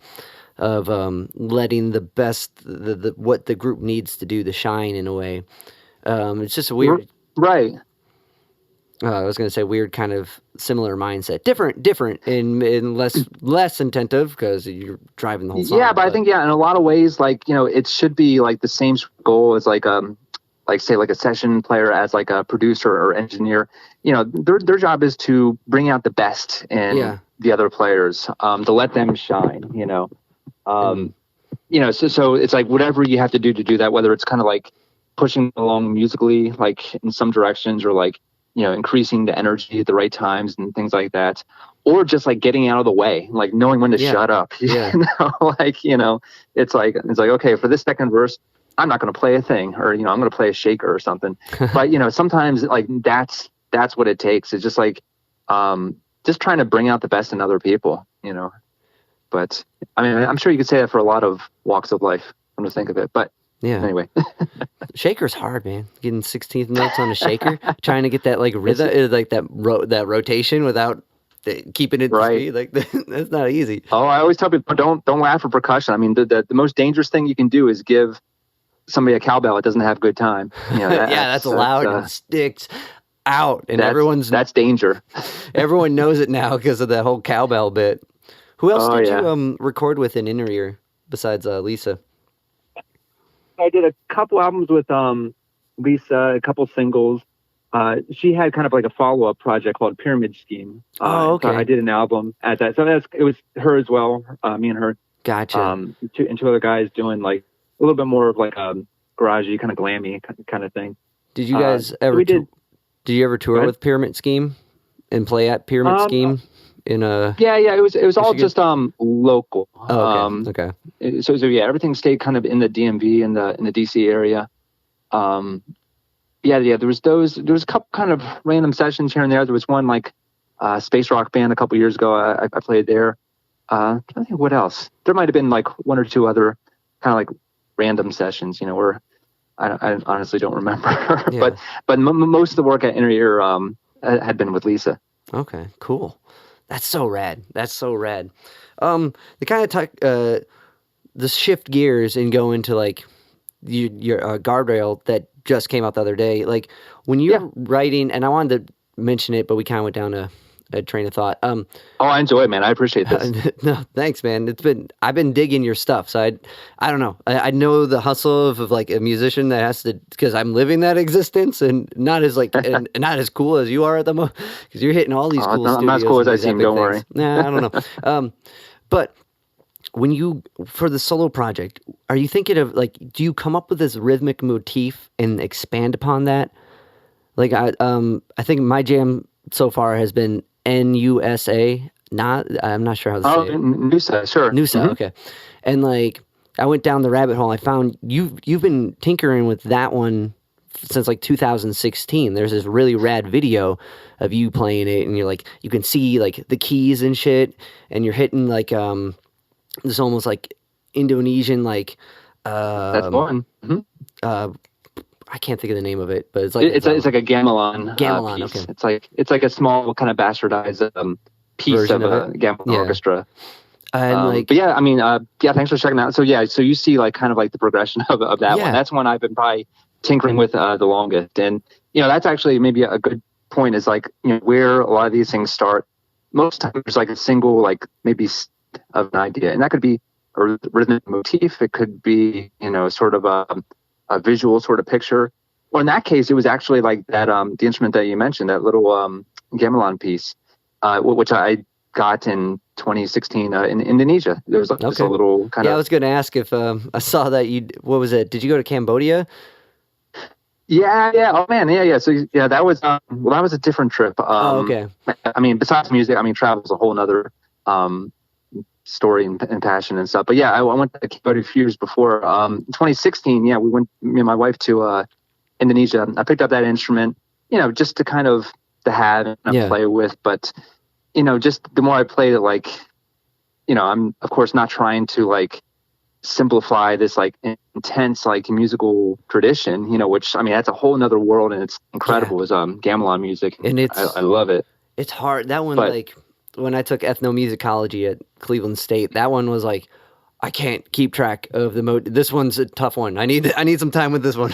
of letting the best the what the group needs to do to shine in a way. It's just a weird right. I was going to say weird kind of similar mindset. Different in less intensive because you're driving the whole song. Yeah, but I think, in a lot of ways, like, it should be like the same goal as like say like a session player as like a producer or engineer. Their job is to bring out the best in the other players, to let them shine, so it's like whatever you have to do that, whether it's kind of like pushing along musically, like in some directions or like, increasing the energy at the right times and things like that, or just like getting out of the way, like knowing when to shut up. It's like, okay, for this second verse, I'm not going to play a thing, or, I'm going to play a shaker or something. But, sometimes like that's what it takes. It's just like, just trying to bring out the best in other people, but I mean, I'm sure you could say that for a lot of walks of life when you think of it, but anyway. Shaker's hard, man. Getting 16th notes on a shaker, trying to get that like rhythm, like that rotation without keeping it right. Speed. Like that's not easy. Oh, I always tell people don't laugh at percussion. I mean, the most dangerous thing you can do is give somebody a cowbell that doesn't have good time. That's loud and sticks. out, and that's danger. Everyone knows it now because of that whole cowbell bit. Who else did you record with in Inner Ear besides Lisa? I did a couple albums with Lisa, a couple singles. She had kind of like a follow-up project called Pyramid Scheme. Okay. So I did an album at that. So it was her as well, me and her. Gotcha. Two other guys doing like a little bit more of like a garagey, kind of glammy kind of thing. Did you guys ever? Did you ever tour with Pyramid Scheme and play at Pyramid Scheme? Yeah, it was all just local. Oh, okay. So yeah, everything stayed kind of in the DMV in the DC area. There was a couple kind of random sessions here and there. There was one like space rock band a couple years ago. I played there. I don't think what else. There might have been like one or two other kind of like random sessions, where I honestly don't remember. Yeah. but most of the work at Inner Ear had been with Lisa. Okay, cool. That's so rad. The kind of the shift gears and go into like your Guardrail that just came out the other day. Like when you're writing, and I wanted to mention it, but we kind of went down a train of thought. I enjoy it, man. I appreciate this. No, thanks, man. I've been digging your stuff. So I don't know. I know the hustle of like a musician that has to, because I'm living that existence and not as like, and not as cool as you are at the moment, because you're hitting all these cool studios. I'm not as cool as I seem, don't worry. Nah, I don't know. But when for the solo project, are you thinking of like, do you come up with this rhythmic motif and expand upon that? Like I think my jam so far has been NUSA. I'm not sure how to say it. NUSA, sure. NUSA, okay. And like I went down the rabbit hole. I found you've been tinkering with that one since like 2016. There's this really rad video of you playing it, and you're like, you can see like the keys and shit, and you're hitting like this almost like Indonesian like that's one. Mm-hmm. I can't think of the name of it, but it's like it's like a gamelan. Gamelan, piece. okay. It's like a small kind of bastardized piece version of a gamelan orchestra. And but yeah, I mean, thanks for checking that out. So yeah, so you see like kind of like the progression of that one. That's one I've been probably tinkering with the longest, and that's actually maybe a good point is like where a lot of these things start. Most times there's like a single like maybe of an idea, and that could be a rhythmic motif. It could be sort of a visual sort of picture. Or in that case, it was actually like that the instrument that you mentioned, that little gamelan piece, which I got in 2016 in Indonesia. There was like just a little kind of. Yeah, I was going to ask if I saw that what was it? Did you go to Cambodia? Yeah. Oh man, yeah. So yeah, that was that was a different trip. Okay. I mean, besides music, I mean, travel is a whole nother story and passion and stuff. But yeah, I went to Cambodia a few years before. 2016, we went, me and my wife, to Indonesia. I picked up that instrument, just to kind of to have and play with. But just the more I played it, like, I'm of course not trying to like simplify this like intense like musical tradition, which I mean that's a whole nother world and it's incredible as gamelan music. And I love it. It's hard. That one, like when I took ethnomusicology at Cleveland State, that one was like, I can't keep track of the mode. This one's a tough one. I need some time with this one.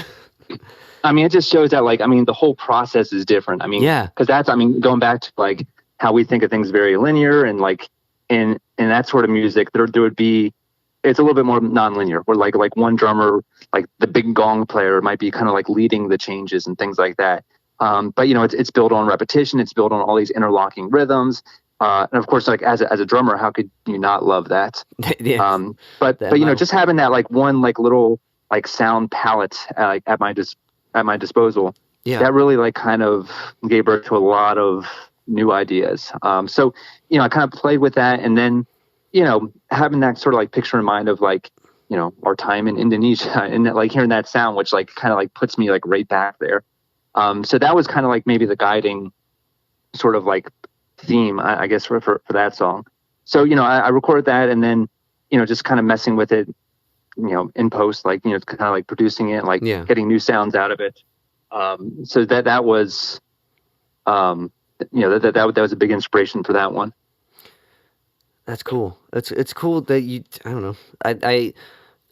I mean, it just shows that like, I mean, the whole process is different. I mean, because that's, I mean, going back to like how we think of things very linear and like in that sort of music, there would be, it's a little bit more nonlinear where like one drummer, like the big gong player might be kind of like leading the changes and things like that. But it's built on repetition. It's built on all these interlocking rhythms. And of course, like as a drummer, how could you not love that? But just having that like one like little like sound palette at my disposal, that really like kind of gave birth to a lot of new ideas. So I kind of played with that, and then having that sort of like picture in mind of like our time in Indonesia and like hearing that sound, which like kind of like puts me like right back there. So that was kind of like maybe the guiding sort of like theme, I guess, for that song. So, I recorded that and then, just kind of messing with it, in post, like, kind of like producing it, like getting new sounds out of it. So that was, that was a big inspiration for that one. That's cool. It's cool that I don't know.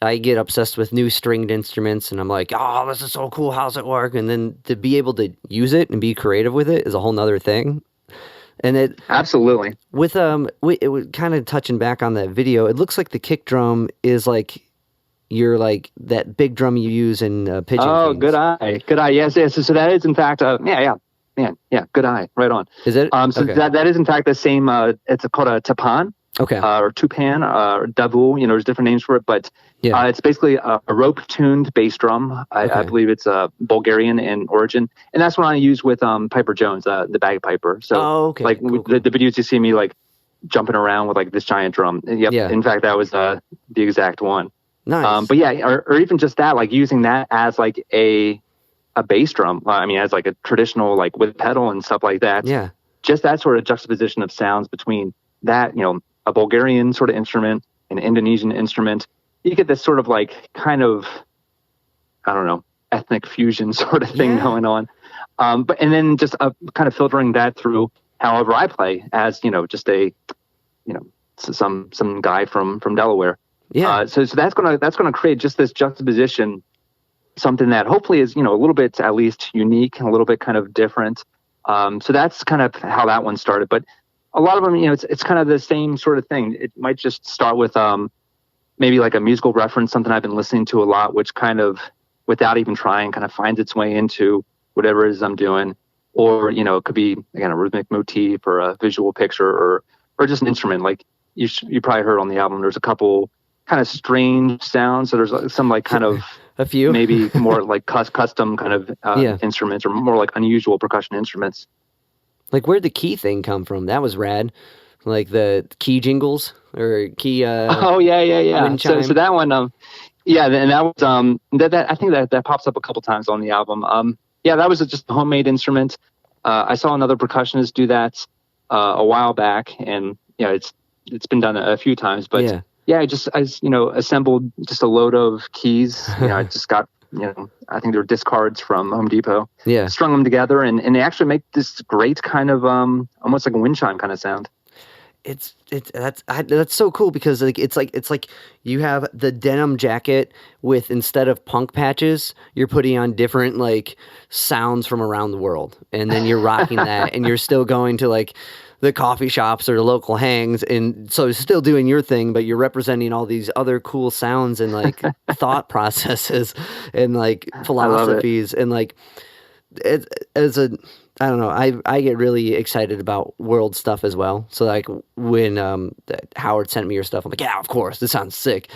I get obsessed with new stringed instruments, and I'm like, oh, this is so cool. How's it work? And then to be able to use it and be creative with it is a whole nother thing. And it absolutely with it was kind of touching back on that video. It looks like the kick drum is like you're like that big drum you use in Pigeon Kings. Good eye. Yes. So that is in fact, yeah. Good eye. Right on. Is it? So okay. that is in fact the same. It's called a tapan. Okay. Or tupan, or davul. There's different names for it, but yeah. It's basically a rope-tuned bass drum. I believe it's Bulgarian in origin, and that's what I use with Piper Jones, the bagpiper. So, like cool. The videos you see me like jumping around with like this giant drum. Yep. Yeah. In fact, that was the exact one. Nice. But yeah, or even just that, like using that as like a bass drum. As like a traditional like with pedal and stuff like that. Yeah. Just that sort of juxtaposition of sounds between that, a Bulgarian sort of instrument, an Indonesian instrument. You get this sort of like kind of, I don't know, ethnic fusion sort of thing going on. And then just kind of filtering that through however I play as, just a, some guy from Delaware. Yeah. So that's gonna create just this juxtaposition, something that hopefully is, a little bit at least unique and a little bit kind of different. So that's kind of how that one started. But a lot of them, it's kind of the same sort of thing. It might just start with maybe like a musical reference, something I've been listening to a lot, which kind of, without even trying, kind of finds its way into whatever it is I'm doing. Or, it could be, again, a rhythmic motif or a visual picture or just an instrument. Like you probably heard on the album, there's a couple kind of strange sounds. So there's some like kind of a few maybe more like custom kind of instruments or more like unusual percussion instruments. Like, where'd the key thing come from? That was rad. Like the key jingles or key. Oh yeah. Wind chime. So that one, and that was that I think that pops up a couple times on the album. That was just a homemade instrument. I saw another percussionist do that a while back, and it's been done a few times. But I assembled just a load of keys. I just got. I think they're discards from Home Depot. Yeah. Strung them together and they actually make this great kind of almost like a wind chime kind of sound. That's so cool because it's like you have the denim jacket with, instead of punk patches, you're putting on different like sounds from around the world, and then you're rocking that, and you're still going to like the coffee shops or the local hangs, and so still doing your thing, but you're representing all these other cool sounds and like thought processes and like philosophies, and like I don't know, I get really excited about world stuff as well. So like when Howard sent me your stuff, I'm like, yeah, of course, this sounds sick.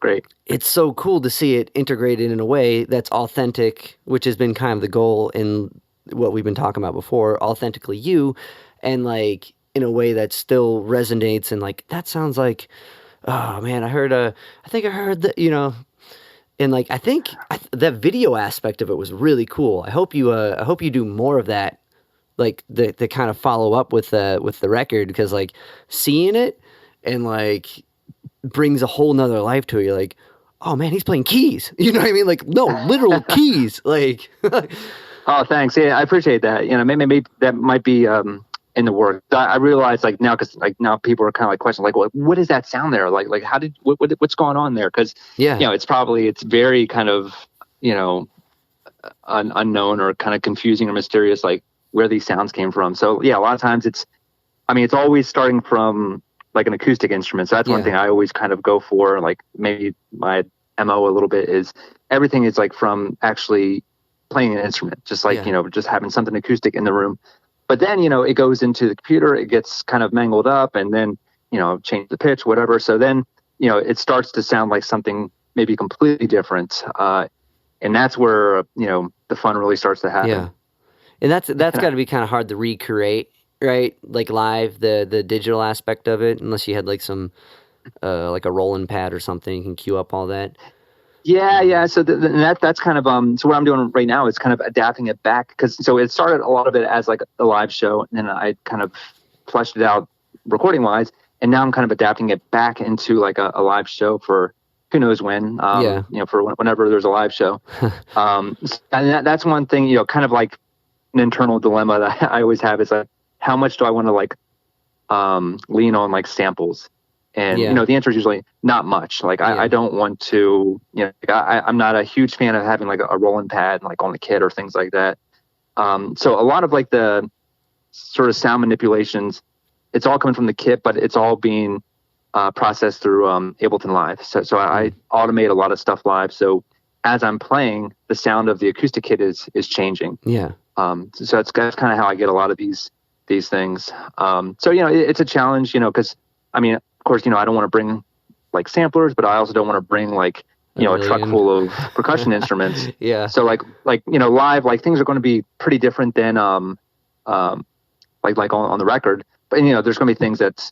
Great. It's so cool to see it integrated in a way that's authentic, which has been kind of the goal in what we've been talking about before, authentically you, and like in a way that still resonates, and like that sounds like, oh man, I think I heard that, and like I think that video aspect of it was really cool. I hope you do more of that, like the kind of follow up with the record, because like seeing it and like brings a whole nother life to it. You're like, oh man, he's playing keys. You know what I mean? Like, no, literal keys. Like. Oh, thanks. Yeah, I appreciate that. Maybe that might be in the work. I realize like now, because like now people are kind of like questioning like, what is that sound there? Like how did what's going on there? Because it's very kind of unknown or kind of confusing or mysterious, like where these sounds came from. So a lot of times it's always starting from like an acoustic instrument. So that's one thing I always kind of go for. Like maybe my MO a little bit is everything is like from actually playing an instrument, just like, just having something acoustic in the room. But then, it goes into the computer, it gets kind of mangled up, and then, change the pitch, whatever. So then, it starts to sound like something maybe completely different. And that's where, the fun really starts to happen. Yeah. And that's got to be kind of hard to recreate, right? Like live, the digital aspect of it, unless you had like some, like a rolling pad or something, you can cue up all that. Yeah. So that's kind of so what I'm doing right now is kind of adapting it back, because so it started a lot of it as like a live show, and then I kind of fleshed it out recording wise, and now I'm kind of adapting it back into like a live show for who knows when, for whenever there's a live show. And that's one thing, kind of like an internal dilemma that I always have is like, how much do I want to like lean on like samples? And, Yeah. the answer is usually not much. Like, I don't want to, I'm not a huge fan of having like a rolling pad like on the kit or things like that. So a lot of like the sort of sound manipulations, it's all coming from the kit, but it's all being processed through Ableton Live. So I automate a lot of stuff live. So as I'm playing, the sound of the acoustic kit is changing. Yeah. So that's kind of how I get a lot of these things. So, it's a challenge, because I mean, of course, I don't want to bring like samplers, but I also don't want to bring like, a truck full of percussion instruments. Yeah. So like, live, like things are going to be pretty different than, like on the record, but there's going to be things that's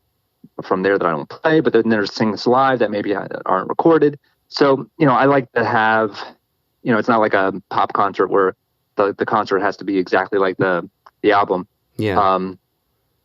from there that I don't play, but then there's things live that maybe aren't recorded. So, I like to have, it's not like a pop concert where the concert has to be exactly like the album. Yeah.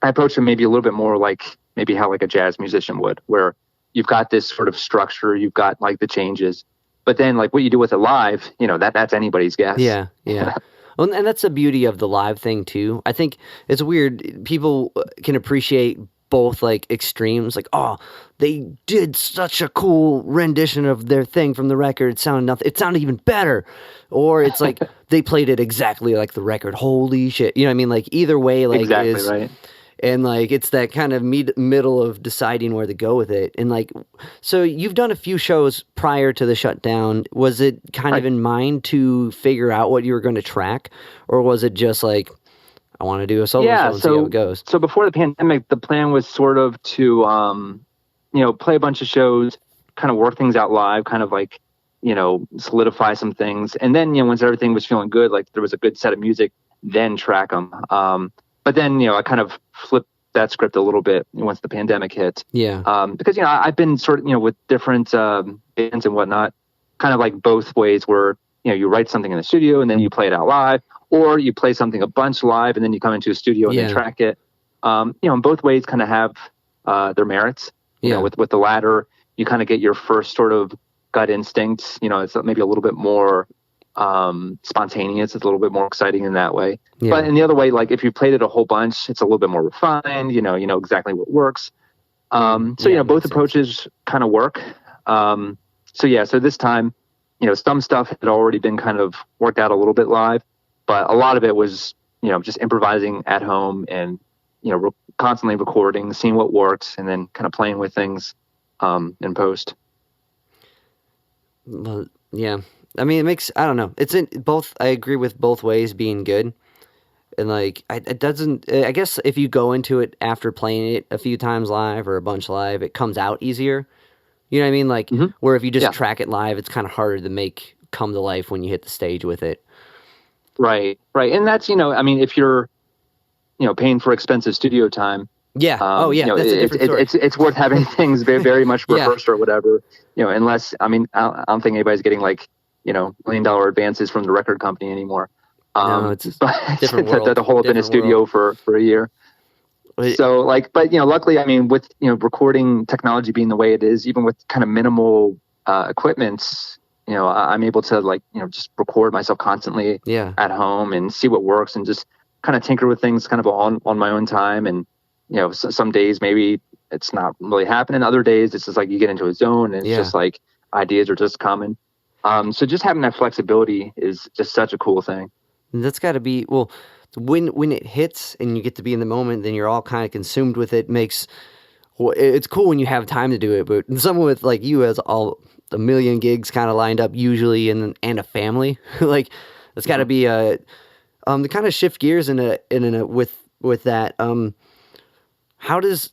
I approach it maybe a little bit more like maybe how like a jazz musician would, where you've got this sort of structure, you've got like the changes, but then like what you do with it live, that's anybody's guess. Yeah. Yeah. Well, and that's the beauty of the live thing too. I think it's weird. People can appreciate both like extremes, like, oh, they did such a cool rendition of their thing from the record. It sounded nothing. It sounded even better. Or it's like they played it exactly like the record. Holy shit. You know what I mean? Like either way, like exactly right. And like it's that kind of middle of deciding where to go with it. And like, so you've done a few shows prior to the shutdown. Was it kind of in mind to figure out what you were going to track, or was it just like, I want to do a solo show and see how it goes? So before the pandemic, the plan was sort of to, play a bunch of shows, kind of work things out live, kind of like, solidify some things. And then, once everything was feeling good, like there was a good set of music, then track them. But then, I kind of flipped that script a little bit once the pandemic hit. Yeah. Because, I've been sort of, with different bands and whatnot, kind of like both ways where, you write something in the studio and then you play it out live, or you play something a bunch live and then you come into a studio and then track it. And both ways kind of have their merits. With the latter, you kind of get your first sort of gut instinct. It's maybe a little bit more spontaneous. It's a little bit more exciting in that way. Yeah. But in the other way, like if you played it a whole bunch, it's a little bit more refined. You know exactly what works. So both approaches kind of work. So this time, some stuff had already been kind of worked out a little bit live, but a lot of it was just improvising at home and constantly recording, seeing what works, and then kind of playing with things in post. Well, yeah. I mean, it makes, I don't know. It's in both. I agree with both ways being good. And like, it doesn't, I guess if you go into it after playing it a few times live or a bunch live, it comes out easier. You know what I mean? Like, where if you just track it live, it's kind of harder to make come to life when you hit the stage with it. Right. And that's, if you're, paying for expensive studio time. Yeah. That's a different story. It's worth having things very, very much rehearsed or whatever, unless, I don't think anybody's getting like, $1 million advances from the record company anymore. No, it's a different world. To hold up in a studio for a year. So like, but luckily, with recording technology being the way it is, even with kind of minimal equipment, I'm able to like just record myself constantly at home and see what works and just kind of tinker with things kind of on my own time. And some days maybe it's not really happening. Other days it's just like you get into a zone and it's just like ideas are just coming. So just having that flexibility is just such a cool thing. That's got to be, well, when it hits and you get to be in the moment, then you're all kind of consumed with it. It's cool when you have time to do it, but someone with like you has all a million gigs kind of lined up usually and a family, like it's got to be to kind of shift gears with that. How does,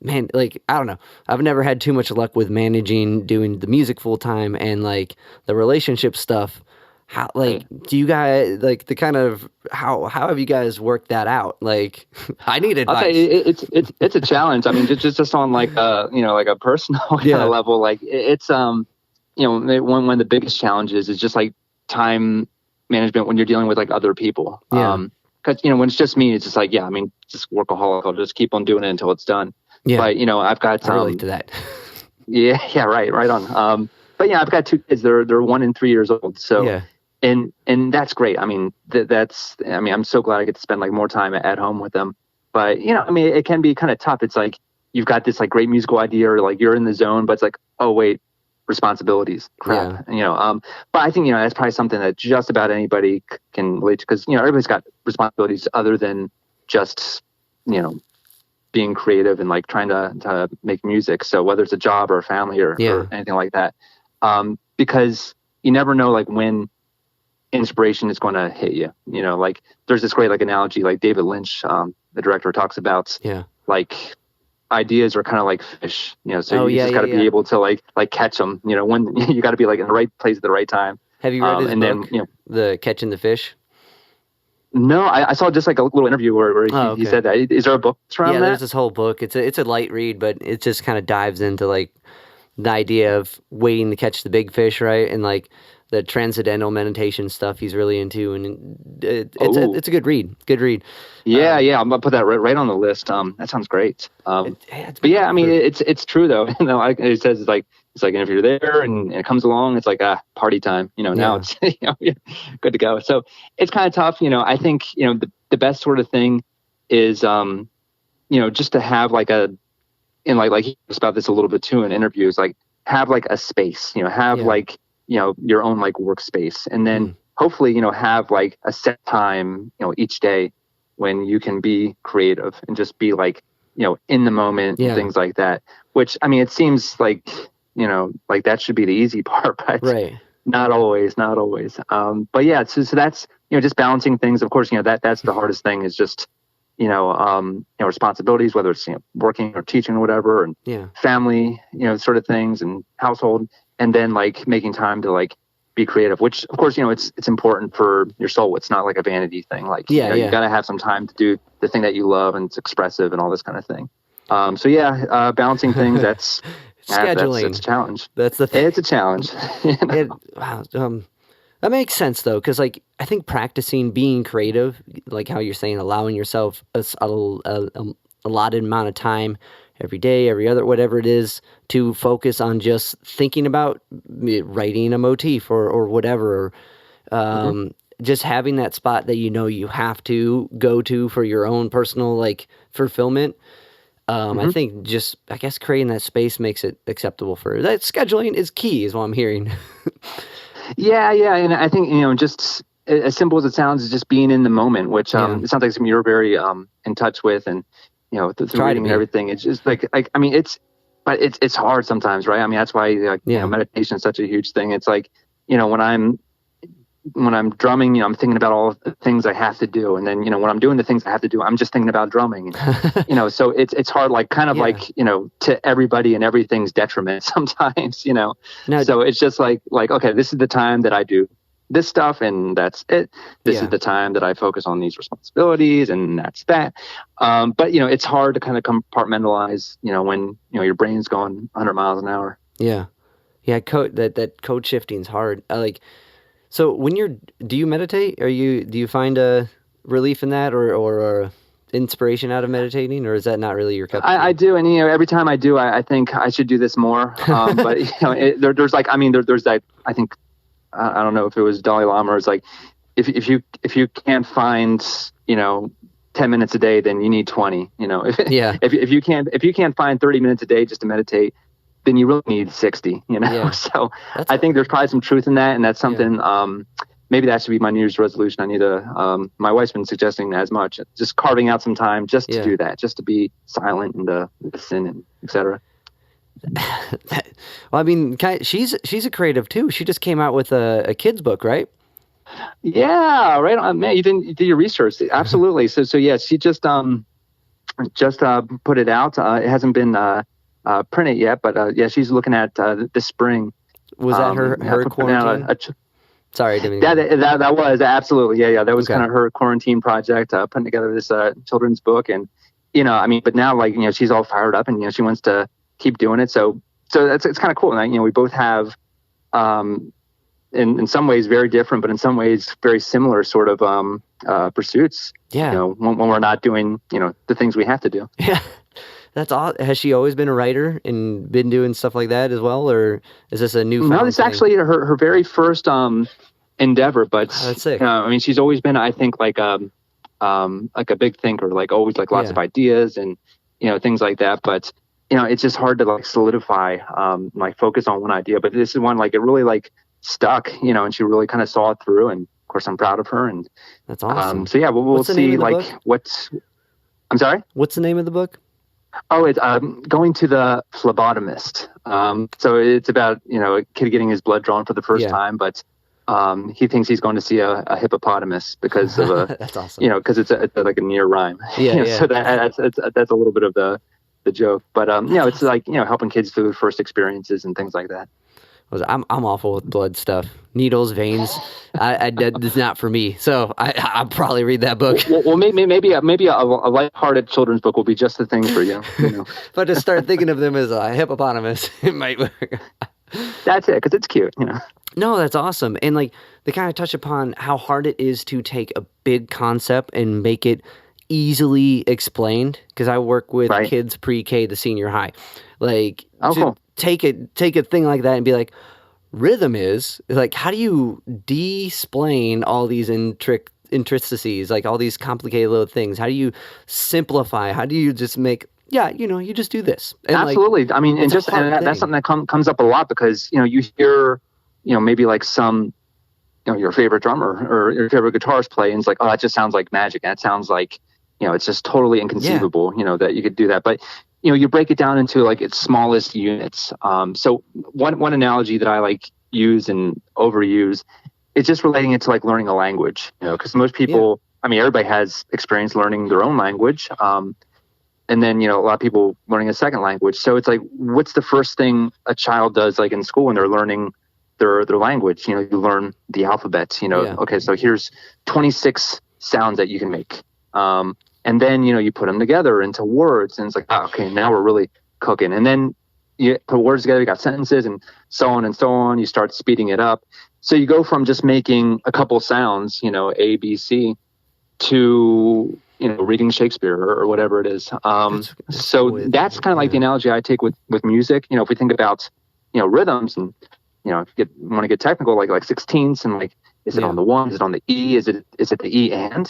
man, like, I don't know. I've never had too much luck with doing the music full time and like the relationship stuff. How, like, do you guys, like, the kind of, how have you guys worked that out? Like, I need advice. I'll tell you, it's a challenge. I mean, just on like, like a personal kind of level, like it's, one of the biggest challenges is just like time management when you're dealing with like other people. Cause when it's just me, it's just like, just workaholic. I'll just keep on doing it until it's done. Yeah. But, I've got, I relate to that. right on. But I've got two kids. They're 1 and 3 years old. So, and that's great. I mean, I'm so glad I get to spend like more time at home with them. But, it can be kind of tough. It's like, you've got this like great musical idea, or like you're in the zone, but it's like, oh wait, responsibilities, crap. But I think, that's probably something that just about anybody can relate to, because, everybody's got responsibilities other than just, being creative and like trying to make music. So whether it's a job or a family or anything like that, because you never know like when inspiration is going to hit you. Like there's this great like analogy, like David Lynch, the director, talks about like ideas are kind of like fish, so you just got to be able to like catch them, when you got to be like in the right place at the right time. Have you read his book, The Catching the Fish? No, I saw just like a little interview where he said that. Is there a book around that? Yeah, there's this whole book. It's a light read, but it just kind of dives into like the idea of waiting to catch the big fish, right? And like the transcendental meditation stuff he's really into, and it's a good read. Good read. Yeah, I'm gonna put that right on the list. That sounds great. But yeah, I mean, it's true though. Like it says, it's like if you're there and it comes along, it's like party time. Now it's good to go. So it's kind of tough. I think the best sort of thing is just to have like like he talks about this a little bit too in interviews, like have like a space. Have like your own like workspace, and then hopefully have like a set time each day when you can be creative and just be like in the moment and things like that, which I mean it seems like like that should be the easy part, but not always. But yeah, so that's just balancing things. Of course, that's the hardest thing, is just responsibilities, whether it's working or teaching or whatever, and family sort of things, and household, and then like making time to like be creative, which of course it's important for your soul. It's not like a vanity thing. Like you got to have some time to do the thing that you love, and it's expressive and all this kind of thing. So balancing things, that's scheduling. That's a challenge. That's the thing. It's a challenge. That makes sense though, because like I think practicing being creative, like how you're saying, allowing yourself a allotted amount of time every day, every other, whatever it is, to focus on just thinking about writing a motif or whatever, just having that spot that you have to go to for your own personal like fulfillment. I think just, I guess, creating that space makes it acceptable for that. Scheduling is key, is what I'm hearing. Yeah, and I think just as simple as it sounds, is just being in the moment, which it sounds like something you're very in touch with, and through reading and everything. It's just like I mean, it's hard sometimes, right? I mean, that's why meditation is such a huge thing. It's like when I'm drumming, I'm thinking about all the things I have to do, and then when I'm doing the things I have to do, I'm just thinking about drumming. So it's hard, like kind of like to everybody and everything's detriment sometimes. So it's just like okay, this is the time that I do this stuff, and that's it. This is the time that I focus on these responsibilities, and that's that. But it's hard to kind of compartmentalize. When your brain's going 100 miles an hour. Yeah. That code shifting's hard. So when do you meditate? Do you find a relief in that, or inspiration out of meditating, or is that not really your cup of tea? I do, and every time I do, I think I should do this more. But there's like, I mean, there's that. I think I don't know if it was Dalai Lama, or it's like if you can't find 10 minutes a day, then you need 20. If you can't find 30 minutes a day just to meditate, then you really need 60, So I think there's probably some truth in that. And that's something, maybe that should be my New Year's resolution. I need to, my wife's been suggesting as much, just carving out some time just to do that, just to be silent and listen, and et cetera. Well, I mean, she's a creative too. She just came out with a kid's book, right? Yeah, right on. Man, you did your research. Absolutely. So yeah, she just put it out. It hasn't been, printed yet, but she's looking at this spring. Was that her quarantine? Sorry, didn't mean that was absolutely that was kind of her quarantine project, putting together this children's book, and but now she's all fired up, and she wants to keep doing it. So it's kind of cool. And we both have in some ways very different, but in some ways very similar sort of pursuits. Yeah. When we're not doing the things we have to do. Yeah. That's odd. Has she always been a writer and been doing stuff like that as well, or is this a new? No, this is actually her very first endeavor. But that's sick. I mean, she's always been, I think, like a big thinker, like always like lots of ideas and things like that. But it's just hard to like solidify, like focus on one idea. But this is one, like it really like stuck, and she really kind of saw it through. And of course, I'm proud of her. And that's awesome. So yeah, we'll see like what's. I'm sorry. What's the name of the book? Oh, it's Going to the Phlebotomist. So it's about a kid getting his blood drawn for the first time, but he thinks he's going to see a hippopotamus because of a that's awesome. Because it's like a near rhyme. Yeah. So that's a little bit of the joke, but it's like helping kids through first experiences and things like that. I'm awful with blood stuff, needles, veins. It's not for me. So I'll probably read that book. Well, maybe a lighthearted children's book will be just the thing for you. If I just start thinking of them as a hippopotamus, it might work. That's it, because it's cute. No, that's awesome. And like they kind of touch upon how hard it is to take a big concept and make it easily explained. Because I work with kids pre-K to senior high, like cool. Take a thing like that and be like, rhythm is like, how do you de-explain all these intricacies, like all these complicated little things? How do you simplify? How do you just make, you just do this? And absolutely. I mean, and that's something that comes up a lot, because, you hear, maybe like some, your favorite drummer or your favorite guitarist play, and it's like, oh, that just sounds like magic. That sounds like, it's just totally inconceivable, that you could do that. But you break it down into like its smallest units. So one analogy that I like use and overuse is just relating it to like learning a language, because most people, I mean, everybody has experience learning their own language. And then, a lot of people learning a second language. So it's like, what's the first thing a child does like in school when they're learning their language? You learn the alphabet, okay, so here's 26 sounds that you can make. And then, you put them together into words, and it's like, oh, okay, now we're really cooking. And then you put words together, you got sentences, and so on and so on. You start speeding it up. So you go from just making a couple sounds, A, B, C, to, reading Shakespeare or whatever it is. That's kind of like the analogy I take with music. If we think about, rhythms, and, if you want to get technical, like sixteenths, and like, is it on the one? Is it on the E? Is it the E and,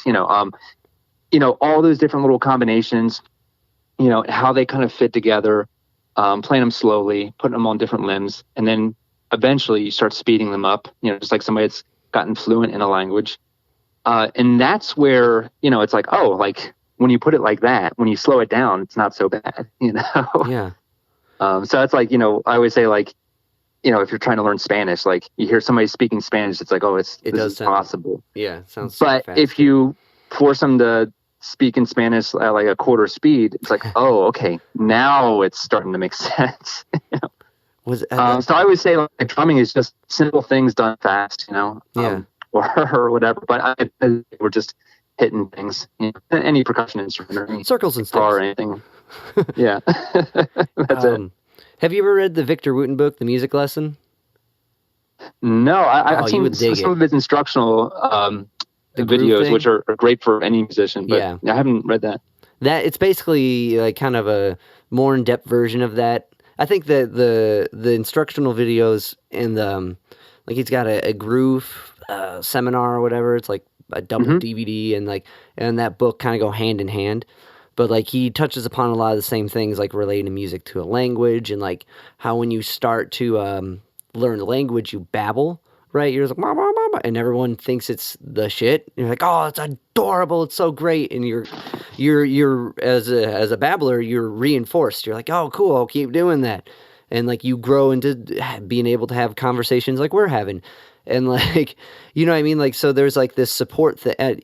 all those different little combinations, how they kind of fit together, playing them slowly, putting them on different limbs. And then eventually you start speeding them up, just like somebody that's gotten fluent in a language. And that's where, it's like, oh, like when you put it like that, when you slow it down, it's not so bad, Yeah. So it's like, I always say, like, if you're trying to learn Spanish, like you hear somebody speaking Spanish, it's like, oh, this is possible. Yeah. Sounds But if you force them to speak in Spanish at like a quarter speed, it's like, oh, okay, now it's starting to make sense. So I always say, like, drumming is just simple things done fast, or whatever. But we're just hitting things, any percussion instrument, or any circles and sticks, or stuff, anything. Yeah, that's it. Have you ever read the Victor Wooten book, The Music Lesson? No, I've seen some of his instructional videos, which are great for any musician, but I haven't read that. It's basically like kind of a more in-depth version of that. I think that the instructional videos and like he's got a groove seminar or whatever. It's like a double DVD, and that book kind of go hand in hand. But like he touches upon a lot of the same things, like relating music to a language, and like how when you start to learn a language, you babble. Right, you're just like, bah, bah, bah, bah, and everyone thinks it's the shit. You're like, oh, it's adorable, it's so great, and you're as a babbler, you're reinforced. You're like, oh, cool, I'll keep doing that, and like you grow into being able to have conversations like we're having, and like, you know what I mean? Like, so there's like this support that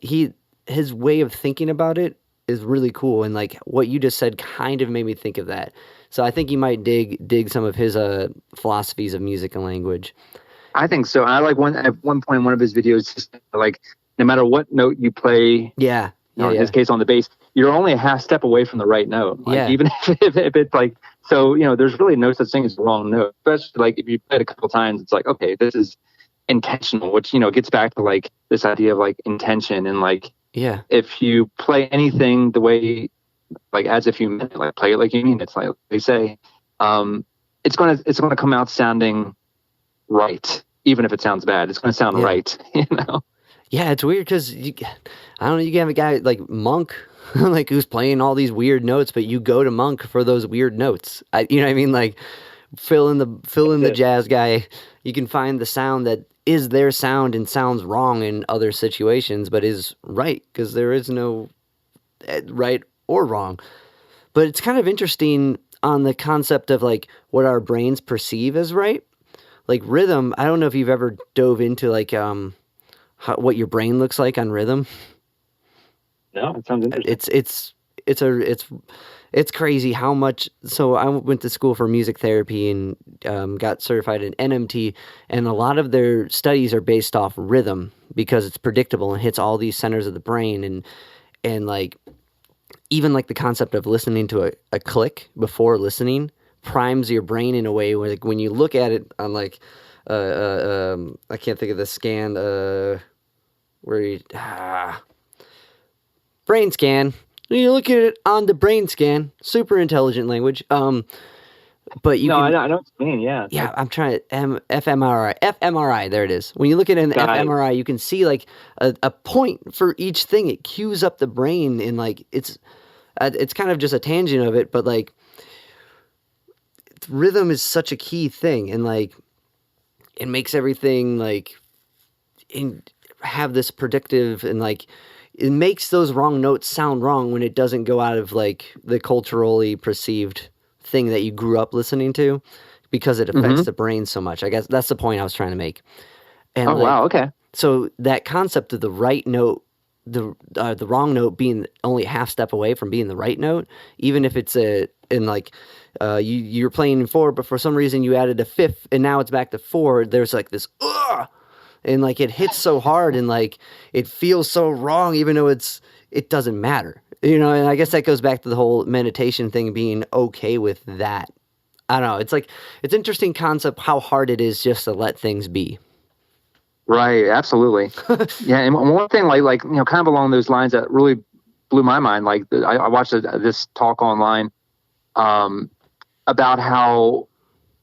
his way of thinking about it is really cool, and like what you just said kind of made me think of that. So I think you might dig some of his philosophies of music and language. I think so. And I like at one point in one of his videos, just like no matter what note you play, in his case on the bass, you're only a half step away from the right note. Like, even if it's like, so, there's really no such thing as the wrong note. Especially like if you play it a couple times, it's like, okay, this is intentional, which, gets back to like this idea of like intention, and like, if you play anything the way, like as if you meant it, like play it like you mean it, it's like they say, it's gonna come out sounding right, even if it sounds bad. It's going to sound right, Yeah, it's weird because I don't know. You can have a guy like Monk, like who's playing all these weird notes, but you go to Monk for those weird notes. You know what I mean? Like fill in the jazz guy. You can find the sound that is their sound and sounds wrong in other situations, but is right, because there is no right or wrong. But it's kind of interesting on the concept of like what our brains perceive as right. Like rhythm, I don't know if you've ever dove into like what your brain looks like on rhythm. No, it sounds interesting. It's crazy how much. So I went to school for music therapy and got certified in NMT, and a lot of their studies are based off rhythm because it's predictable and hits all these centers of the brain, and like even like the concept of listening to a click before listening primes your brain in a way where like when you look at it on like I can't think of the scan where you brain scan. You look at it on the brain scan, super intelligent language. But you I know what you mean. Yeah. Yeah, I'm trying to fMRI. There it is. When you look at an fMRI, you can see like a point for each thing. It cues up the brain, and like it's kind of just a tangent of it, but like rhythm is such a key thing, and like it makes everything like have this predictive, and like it makes those wrong notes sound wrong when it doesn't go out of like the culturally perceived thing that you grew up listening to, because it affects the brain so much. I guess that's the point I was trying to make. And wow, okay. So that concept of the right note, the wrong note being only half step away from being the right note, even if it's you're playing in 4, but for some reason you added a 5th and now it's back to 4. There's like this and like it hits so hard and like it feels so wrong, even though it doesn't matter, you know. And I guess that goes back to the whole meditation thing, being okay with that. I don't know. It's like it's interesting concept how hard it is just to let things be. Right, absolutely. Yeah, and one thing like you know, kind of along those lines that really blew my mind. Like I watched this talk online about how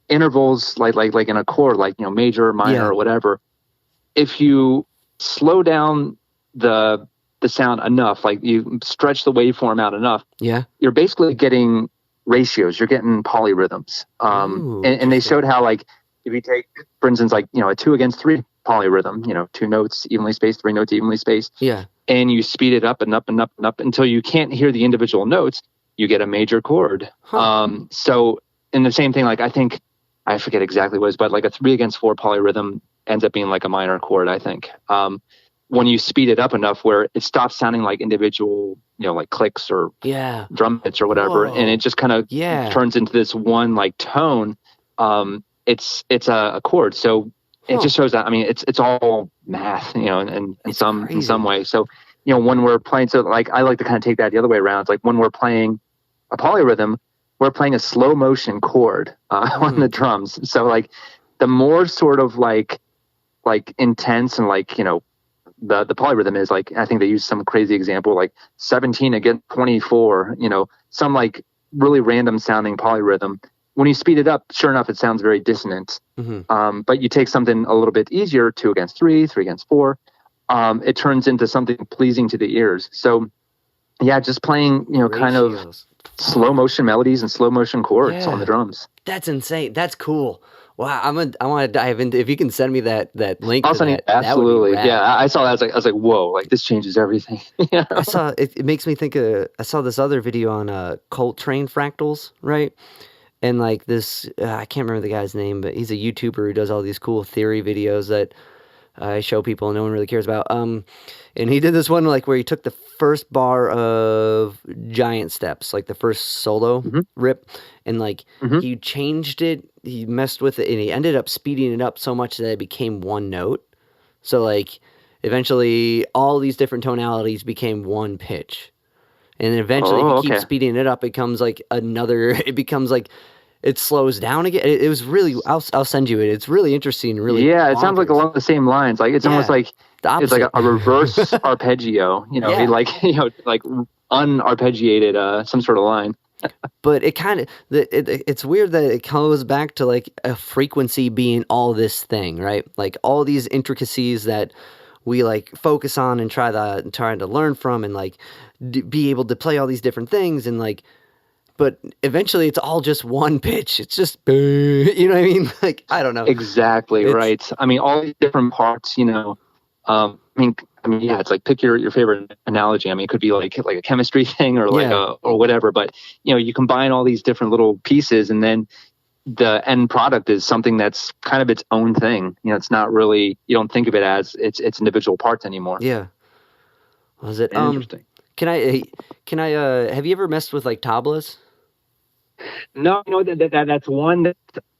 intervals like in a chord, like, you know, major, minor, or whatever. If you slow down the sound enough, like you stretch the waveform out enough, you're basically getting ratios. You're getting polyrhythms. And they showed how, like, if you take, for instance, like, you know, a 2-against-3 polyrhythm, you know, 2 notes evenly spaced, 3 notes evenly spaced. Yeah. And you speed it up and up and up and up until you can't hear the individual notes, you get a major chord. So in the same thing, like I forget exactly what it is, but like a 3-against-4 polyrhythm ends up being like a minor chord, I think. When you speed it up enough where it stops sounding like individual, you know, like clicks or drum hits or whatever, and it just kind of turns into this one like tone, it's a chord. So it just shows that, I mean, it's all math, you know, in some way. So, you know, when we're playing, so like I like to kind of take that the other way around. It's like when we're playing a polyrhythm, we're playing a slow motion chord on the drums. So like the more sort of like intense and like, you know, the polyrhythm is, like, I think they use some crazy example, like 17 against 24, you know, some like really random sounding polyrhythm. When you speed it up, sure enough, it sounds very dissonant. But you take something a little bit easier, 2-against-3, 3-against-4, it turns into something pleasing to the ears. So yeah, just playing, you know, kind of slow motion melodies and slow motion chords on the drums. That's insane. That's cool. Wow, I want to dive into. If you can send me that link. I'll send it. Absolutely. Yeah, I saw that. I was like, whoa! Like, this changes everything. You know? I saw it. It makes me think of. I saw this other video on Coltrane fractals, right? And like this, I can't remember the guy's name, but he's a YouTuber who does all these cool theory videos that I show people and no one really cares about. And he did this one like where he took the first bar of Giant Steps, like the first solo rip, and like he changed it, he messed with it, and he ended up speeding it up so much that it became one note. So like eventually all these different tonalities became one pitch. And then eventually if you keep speeding it up, it becomes like it slows down again. It was really, I'll send you it. It's really interesting. Really, it sounds like along the same lines. Like it's almost like it's like a reverse arpeggio. You know, like, you know, like unarpeggiated some sort of line. But it kind of it's weird that it goes back to like a frequency being all this thing, right? Like all these intricacies that we like focus on and trying to learn from and like be able to play all these different things and like, but eventually it's all just one pitch. It's just, you know what I mean? Like, I don't know. Exactly. Right. I mean, all these different parts, yeah, it's like pick your favorite analogy. I mean, it could be like a chemistry thing or like or whatever, but you combine all these different little pieces and then the end product is something that's kind of its own thing. It's not really, you don't think of it as its individual parts anymore. Yeah. Was it interesting? Can I have you ever messed with like tablas? No, that's one that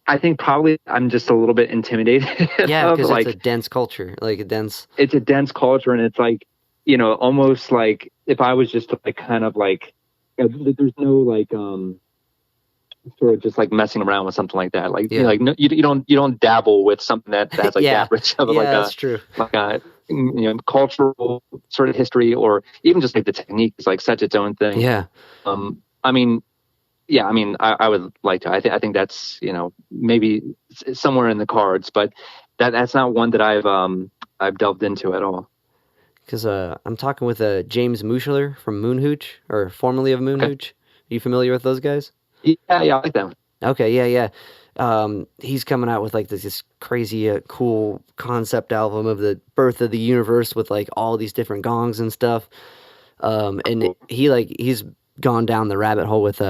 I think probably I'm just a little bit intimidated. Yeah, because it's a dense culture, It's a dense culture, and it's like, almost like if I was just to like kind of like, there's no like sort of just like messing around with something like that. Like no, you don't dabble with something that has like that rich of like that's true. Like a cultural sort of history, or even just like the technique is like such its own thing. Yeah. I would like to. I think that's maybe somewhere in the cards, but that's not one that I've delved into at all. Because I'm talking with James Mooshler from Hooch, or formerly of Hooch. Are you familiar with those guys? Yeah, I like them. Okay, yeah. He's coming out with like this crazy cool concept album of the birth of the universe with like all these different gongs and stuff. And he's gone down the rabbit hole with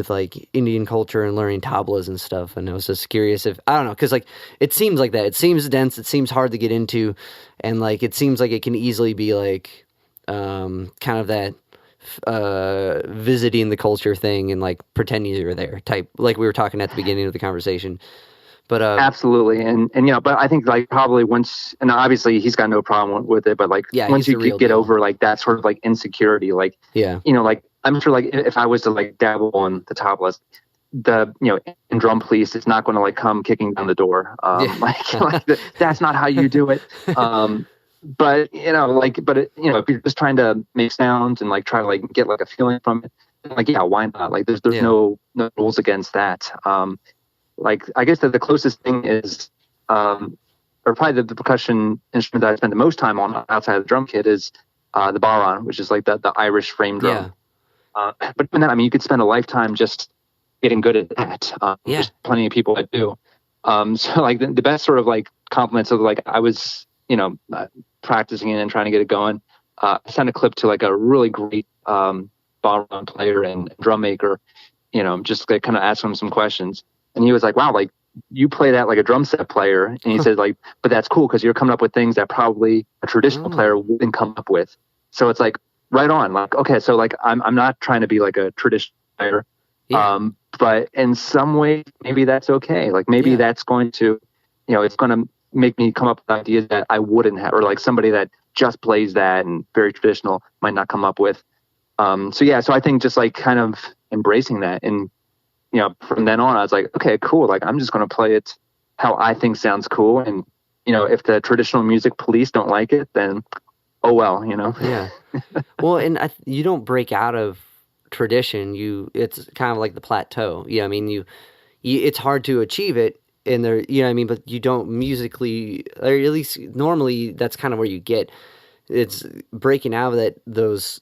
like Indian culture and learning tablas and stuff. And I was just curious if, I don't know, because like it seems like that. It seems dense. It seems hard to get into, and like it seems like it can easily be like kind of that visiting the culture thing and like pretending you're there type, like we were talking at the beginning of the conversation. But absolutely, and but I think like probably once, and obviously he's got no problem with it, but like once you get over like that sort of like insecurity, like like I'm sure like if I was to like dabble on the tablas, the in drum police is not going to like come kicking down the door, like that's not how you do it. But if you're just trying to make sounds and like try to like get like a feeling from it, like why not? Like there's no rules against that. Like I guess that the closest thing is, or probably the percussion instrument that I spend the most time on outside of the drum kit is the baron, which is like the Irish frame drum. But even that, I mean, you could spend a lifetime just getting good at that. There's plenty of people that do. So like the best sort of like compliments of like I was practicing it and trying to get it going. I sent a clip to like a really great baron player and drum maker. Just like kind of ask him some questions. And he was like, wow, like you play that like a drum set player. And he said like, but that's cool because you're coming up with things that probably a traditional player wouldn't come up with. So it's like right on. Like, okay, so like I'm not trying to be like a traditional player. But in some way, maybe that's okay. Like maybe that's going to, it's going to make me come up with ideas that I wouldn't have, or like somebody that just plays that and very traditional might not come up with. So I think just like kind of embracing that, and from then on, I was like, okay, cool. Like, I'm just going to play it how I think sounds cool. And, if the traditional music police don't like it, then, oh, well, Yeah. Well, and you don't break out of tradition. It's kind of like the plateau. I mean, it's hard to achieve it in there, but you don't musically, or at least normally that's kind of where you get. It's breaking out of those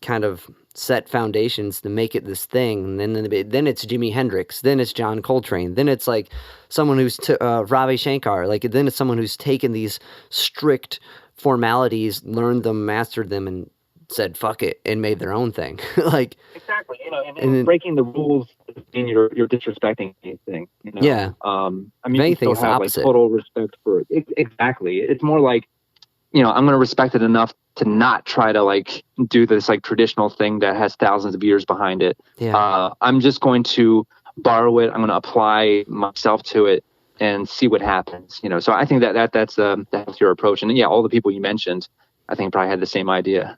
kind of set foundations to make it this thing, and then it's Jimi Hendrix, then it's John Coltrane, then it's like someone who's Ravi Shankar, like then it's someone who's taken these strict formalities, learned them, mastered them, and said fuck it and made their own thing. Like exactly, and then breaking the rules mean you're disrespecting anything. I mean, you still have like total respect for it. Exactly. It's more like, I'm going to respect it enough to not try to like do this like traditional thing that has thousands of years behind it. I'm just going to borrow it. I'm going to apply myself to it and see what happens. So I think that's your approach. And all the people you mentioned, I think probably had the same idea.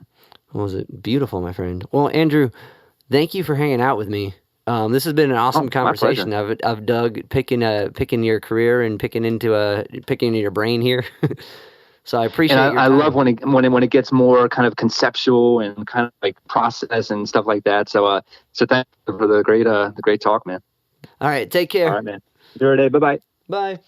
Well, was it beautiful, my friend? Well, Andrew, thank you for hanging out with me. This has been an awesome conversation. I've dug picking your career and picking into your brain here. So I appreciate it. I love when it gets more kind of conceptual and kind of like process and stuff like that. So thank you for the great talk, man. All right, take care. All right, man. Enjoy your day. Bye-bye. Bye.